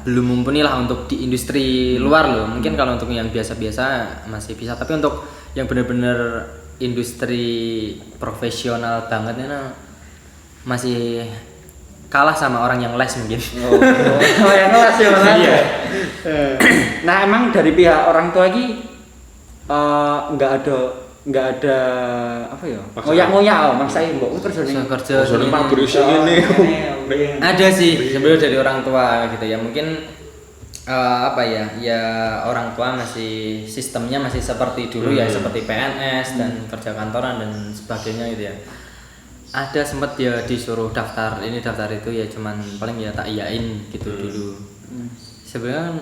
Speaker 1: belum mumpuni lah untuk di industri luar loh. Mungkin kalau untuk yang biasa-biasa masih bisa, tapi untuk yang benar-benar industri profesional banget ini masih kalah sama orang yang les mungkin.
Speaker 3: Oh yang les ya malah. Iya. Nah emang dari pihak orang tua lagi nggak ada apa ya? Ngoyak-ngoyak maksain mbok kerja
Speaker 1: Kerja
Speaker 4: pabrik ini.
Speaker 1: Ada sih sebenarnya dari orang tua gitu ya, mungkin apa ya orang tua masih sistemnya masih seperti dulu ya, seperti PNS dan kerja kantoran dan sebagainya gitu ya. Ada sempat ya disuruh daftar ini daftar itu ya, cuman paling ya tak iyain gitu dulu. Sebenarnya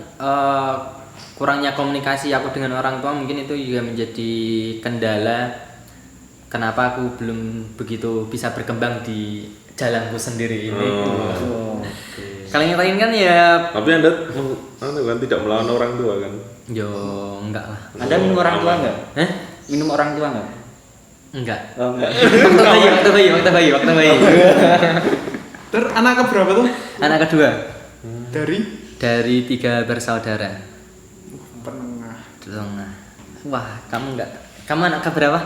Speaker 1: kurangnya komunikasi aku dengan orang tua mungkin itu juga menjadi kendala kenapa aku belum begitu bisa berkembang di jalanku sendiri ini. Kalau yang lain kan ya.
Speaker 4: Tapi Anda kan tidak melawan orang tua kan?
Speaker 1: Yo enggak lah.
Speaker 3: Anda minum orang tua enggak?
Speaker 1: Hah?
Speaker 3: Minum orang tua enggak?
Speaker 1: Enggak.
Speaker 3: Oh, enggak.
Speaker 1: Waktu bayi.
Speaker 2: Terus anak keberapa tuh?
Speaker 1: Anak kedua
Speaker 2: Dari
Speaker 1: dari 3 bersaudara.
Speaker 2: penengah
Speaker 1: Tengah. Wah, kamu anak keberapa?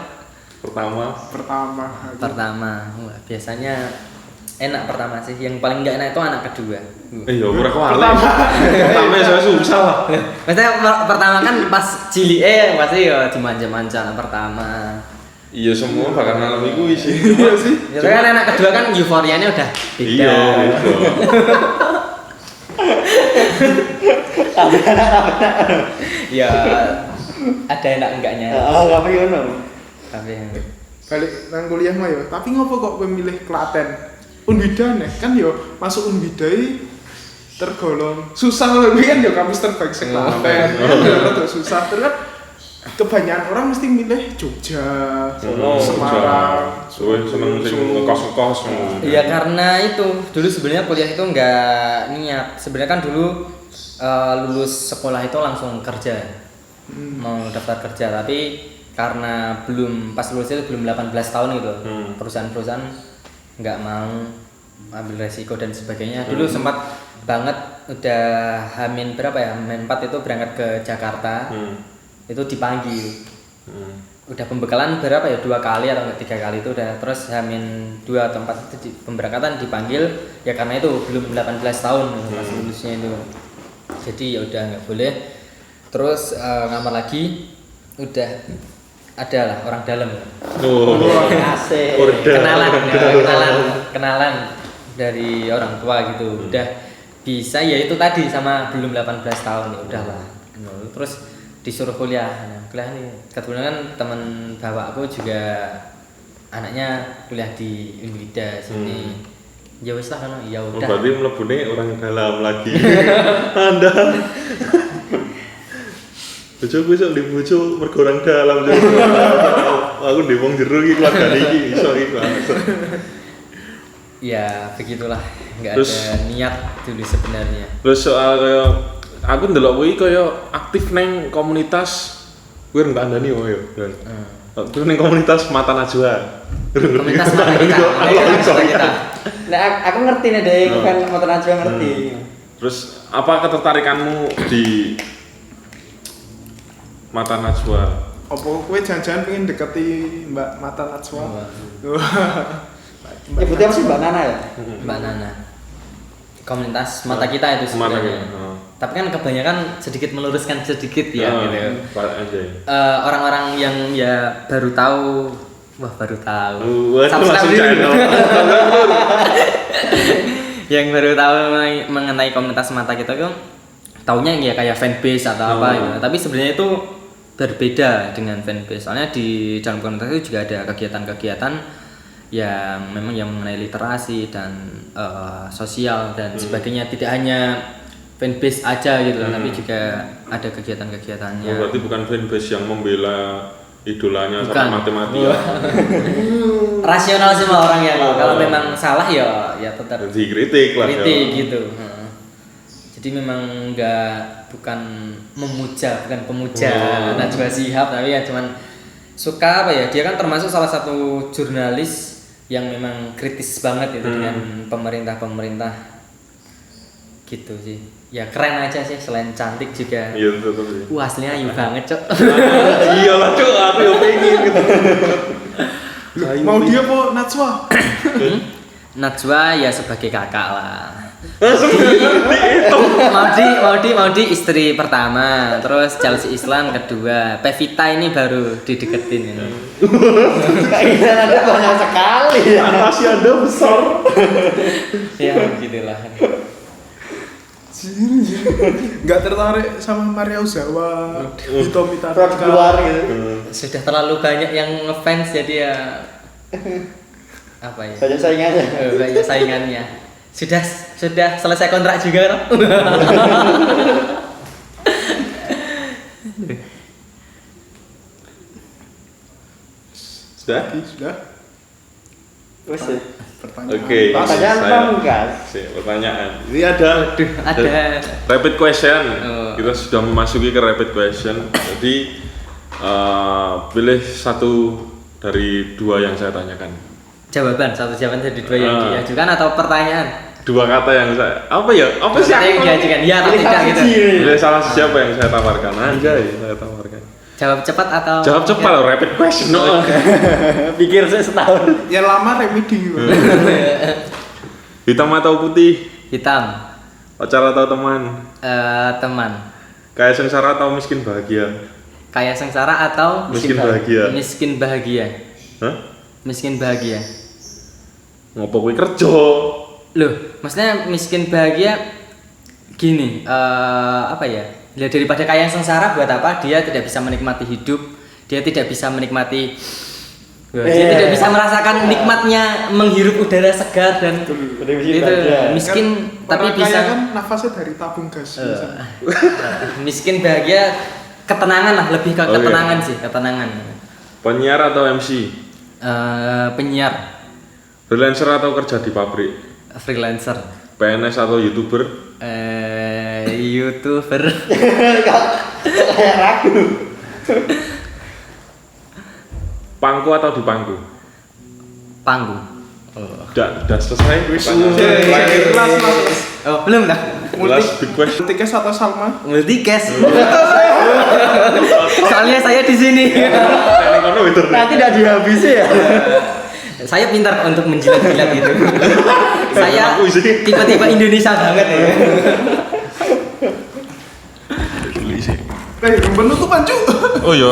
Speaker 4: Pertama.
Speaker 2: pertama.
Speaker 1: Pertama. Wah, biasanya enak pertama sih. Yang paling enggak enak itu anak kedua.
Speaker 4: Ya ora kewalik. Pertama saya susah lah.
Speaker 1: Maksudnya pertama kan pas cilik pasti ya dimanja-manja pertama.
Speaker 4: Iya semua bakal ngalami kuwi sih.
Speaker 2: Iya sih.
Speaker 1: Ya kan anak kedua kan euforianya udah beda.
Speaker 4: Iya, gitu.
Speaker 1: Ya ada enak enggaknya.
Speaker 3: Oh, kamu ngono.
Speaker 1: Tapi
Speaker 2: Balik nang kuliah mah yo. Tapi ngopo kok memilih Klaten? Unbida nih kan yo masuk Unbida tergolong susah lebih kan yo kampus terbaik Klaten. Rada susah terus kan kebanyakan orang mesti milih Jogja, Semarang.
Speaker 4: Seneng sing ngekos-ngekos.
Speaker 1: iya karena itu dulu sebenarnya kuliah itu nggak niat. Sebenarnya kan dulu lulus sekolah itu langsung kerja. Mau daftar kerja tapi karena pas lulus itu belum 18 tahun gitu. Perusahaan-perusahaan nggak mau ambil resiko dan sebagainya. Dulu sempat banget udah Hamin berapa ya? Hamin 4 itu berangkat ke Jakarta. Itu dipanggil. Udah pembekalan berapa ya 2 kali atau 3 kali itu udah. Terus Hamin 2 atau 4 itu pemberangkatan dipanggil ya karena itu belum 18 tahun pas lulusnya itu. Jadi ya udah nggak boleh. Terus ngamar lagi udah ada lah orang dalam.
Speaker 3: Asik.
Speaker 1: Kenalan dari orang tua gitu. Udah bisa ya itu tadi sama belum 18 tahun ya udahlah. Terus disuruh kuliah nih kebetulan kan teman bapakku juga anaknya kuliah di Unwida sini. Ya wis lah kan ya udah.
Speaker 4: Berarti mlebune orang dalam lagi. Anda. Bojoku iso di bojo mergo orang dalam. Aku di wong jero iki keluarga iki iso iki.
Speaker 1: Ya begitulah, nggak
Speaker 4: Terus,
Speaker 1: ada niat dulu sebenarnya.
Speaker 4: Terus soal kaya aku ndelok kuwi kaya aktif neng komunitas kuwi rendah andani yo. Aktif neng komunitas Mata Najwa.
Speaker 1: Komunitas mata kita.
Speaker 3: Nah, aku ngerti nih deh, kan motor Najwa ngerti.
Speaker 4: Terus apa ketertarikanmu di Mata Najwa?
Speaker 2: Apa kowe jangan-jangan pengen deketi Mbak Mata Najwa?
Speaker 3: Ya berarti apa sih Mbak Nana ya?
Speaker 1: Mbak Nana. Komunitas mata kita itu
Speaker 4: Mata
Speaker 1: sebenarnya.
Speaker 4: kita.
Speaker 1: Tapi kan kebanyakan sedikit meluruskan sedikit ya gitu. Orang-orang yang ya baru tahu, baru tahu.
Speaker 4: Langsung channel.
Speaker 1: Yang baru tahu mengenai komunitas mata kita itu taunya ya kayak fanbase atau apa gitu. Tapi sebenarnya itu berbeda dengan fanbase. Soalnya di dalam komunitas itu juga ada kegiatan-kegiatan yang memang yang mengenai literasi dan sosial dan sebagainya. Tidak hanya fanbase aja gitu tapi juga ada kegiatan-kegiatannya.
Speaker 4: Berarti bukan fanbase yang membela idolanya
Speaker 1: Bukan.
Speaker 4: sampai mati-mati ya.
Speaker 1: Rasional semua orang ya. Kalau memang salah ya tetap
Speaker 4: Dikritik lah ya.
Speaker 1: kritik gitu. Jadi memang bukan bukan pemuja Najwa Shihab, tapi ya cuman suka apa ya, dia kan termasuk salah satu jurnalis yang memang kritis banget itu dengan pemerintah gitu sih. Ya keren aja sih, selain cantik juga.
Speaker 4: Iya betul sih.
Speaker 1: Wah aslinya ayu banget cok.
Speaker 4: Iyalah cok, aku yang pengen gitu.
Speaker 2: Mau dia kok Najwa?
Speaker 1: Najwa ya sebagai kakak lah.
Speaker 4: Dihitung.
Speaker 1: Maudi istri pertama, terus Chelsea Islan kedua, Pevita ini baru dideketin ini.
Speaker 3: Keinginan Anda banyak sekali ya.
Speaker 4: Fantasi Anda besar.
Speaker 1: Ya begitulah.
Speaker 2: Nggak tertarik sama Maria Ozawa, Hitomi
Speaker 3: Terus keluar gitu.
Speaker 1: Sudah terlalu banyak yang ngefans jadi ya apa ya?
Speaker 3: Banyak saingannya.
Speaker 1: Banyak saingannya. Sudah selesai kontrak juga kan?
Speaker 4: Sudah?
Speaker 2: Sudah.
Speaker 3: Wes ya.
Speaker 2: Pertanyaan.
Speaker 4: Oke.
Speaker 3: Pertanyaan
Speaker 4: Saya-
Speaker 3: pamungkas.
Speaker 4: Pertanyaan. Ini ada
Speaker 1: Ada.
Speaker 4: rapid question.
Speaker 1: Oh.
Speaker 4: Kita sudah memasuki ke rapid question. Jadi pilih satu dari dua yang saya tanyakan?
Speaker 1: Jawaban, satu jawaban dari dua yang
Speaker 4: Ah.
Speaker 1: diajukan atau pertanyaan?
Speaker 4: Dua kata yang saya apa ya? Apa sih
Speaker 1: Kata yang
Speaker 4: aku?
Speaker 1: diajukan, ya atau
Speaker 3: Pilih
Speaker 1: tidak
Speaker 3: salah
Speaker 1: gitu.
Speaker 3: siji.
Speaker 4: Pilih salah siapa yang saya tawarkan? Anjay, saya tawarkan.
Speaker 1: Jawab cepat atau
Speaker 4: Jawab cepat loh, rapid question. No.
Speaker 3: Pikir saya setahun.
Speaker 2: Ya lama remedi gitu.
Speaker 4: Hitam atau putih?
Speaker 1: hitam?
Speaker 4: Pacar atau teman?
Speaker 1: Teman.
Speaker 4: Kaya sengsara atau miskin bahagia?
Speaker 1: Kaya sengsara atau
Speaker 4: Miskin bahagia.
Speaker 1: miskin bahagia?
Speaker 4: Hah?
Speaker 1: Miskin bahagia.
Speaker 4: Ngopo kuwi kerja?
Speaker 1: Loh, maksudnya miskin bahagia gini, apa ya? Ya daripada kaya sengsara buat apa? Dia tidak bisa menikmati hidup, dia tidak bisa menikmati dia tidak bisa merasakan nikmatnya menghirup udara segar dan itu miskin tapi
Speaker 2: Orang kaya
Speaker 1: bisa
Speaker 2: kan nafasnya dari tabung gas. biasanya.
Speaker 1: miskin bahagia ketenangan lah, lebih ke
Speaker 4: Oke.
Speaker 1: ketenangan sih, ketenangan.
Speaker 4: Penyiar atau MC?
Speaker 1: Penyiar,
Speaker 4: Freelancer atau kerja di pabrik?
Speaker 1: freelancer,
Speaker 4: PNS atau YouTuber?
Speaker 1: YouTuber.
Speaker 3: Kayak ragu.
Speaker 4: Pangku atau di pangku?
Speaker 1: Panggung.
Speaker 4: Udah selesai.
Speaker 2: Kelas
Speaker 1: Oh, belum dah.
Speaker 4: Last big question.
Speaker 2: Multicast atau Salma?
Speaker 1: Multicast. Soalnya saya di sini.
Speaker 4: Teknik kono internet.
Speaker 3: Nanti tidak dihabisi ya.
Speaker 1: Saya pintar untuk menjilat-jilat itu. Saya
Speaker 4: Aku isi.
Speaker 1: tipe-tipe Indonesia banget ya.
Speaker 2: Penutupan cu.
Speaker 4: Oh iya.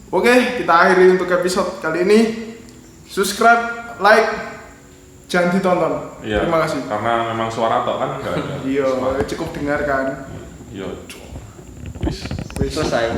Speaker 2: Oke, kita akhiri untuk episode kali ini. Subscribe, like, jangan ditonton.
Speaker 4: Iya.
Speaker 2: Terima kasih.
Speaker 4: Karena memang suara tok kan enggak ada.
Speaker 2: Iya, cukup dengarkan.
Speaker 4: Iya.
Speaker 2: Wis.
Speaker 3: Selesai.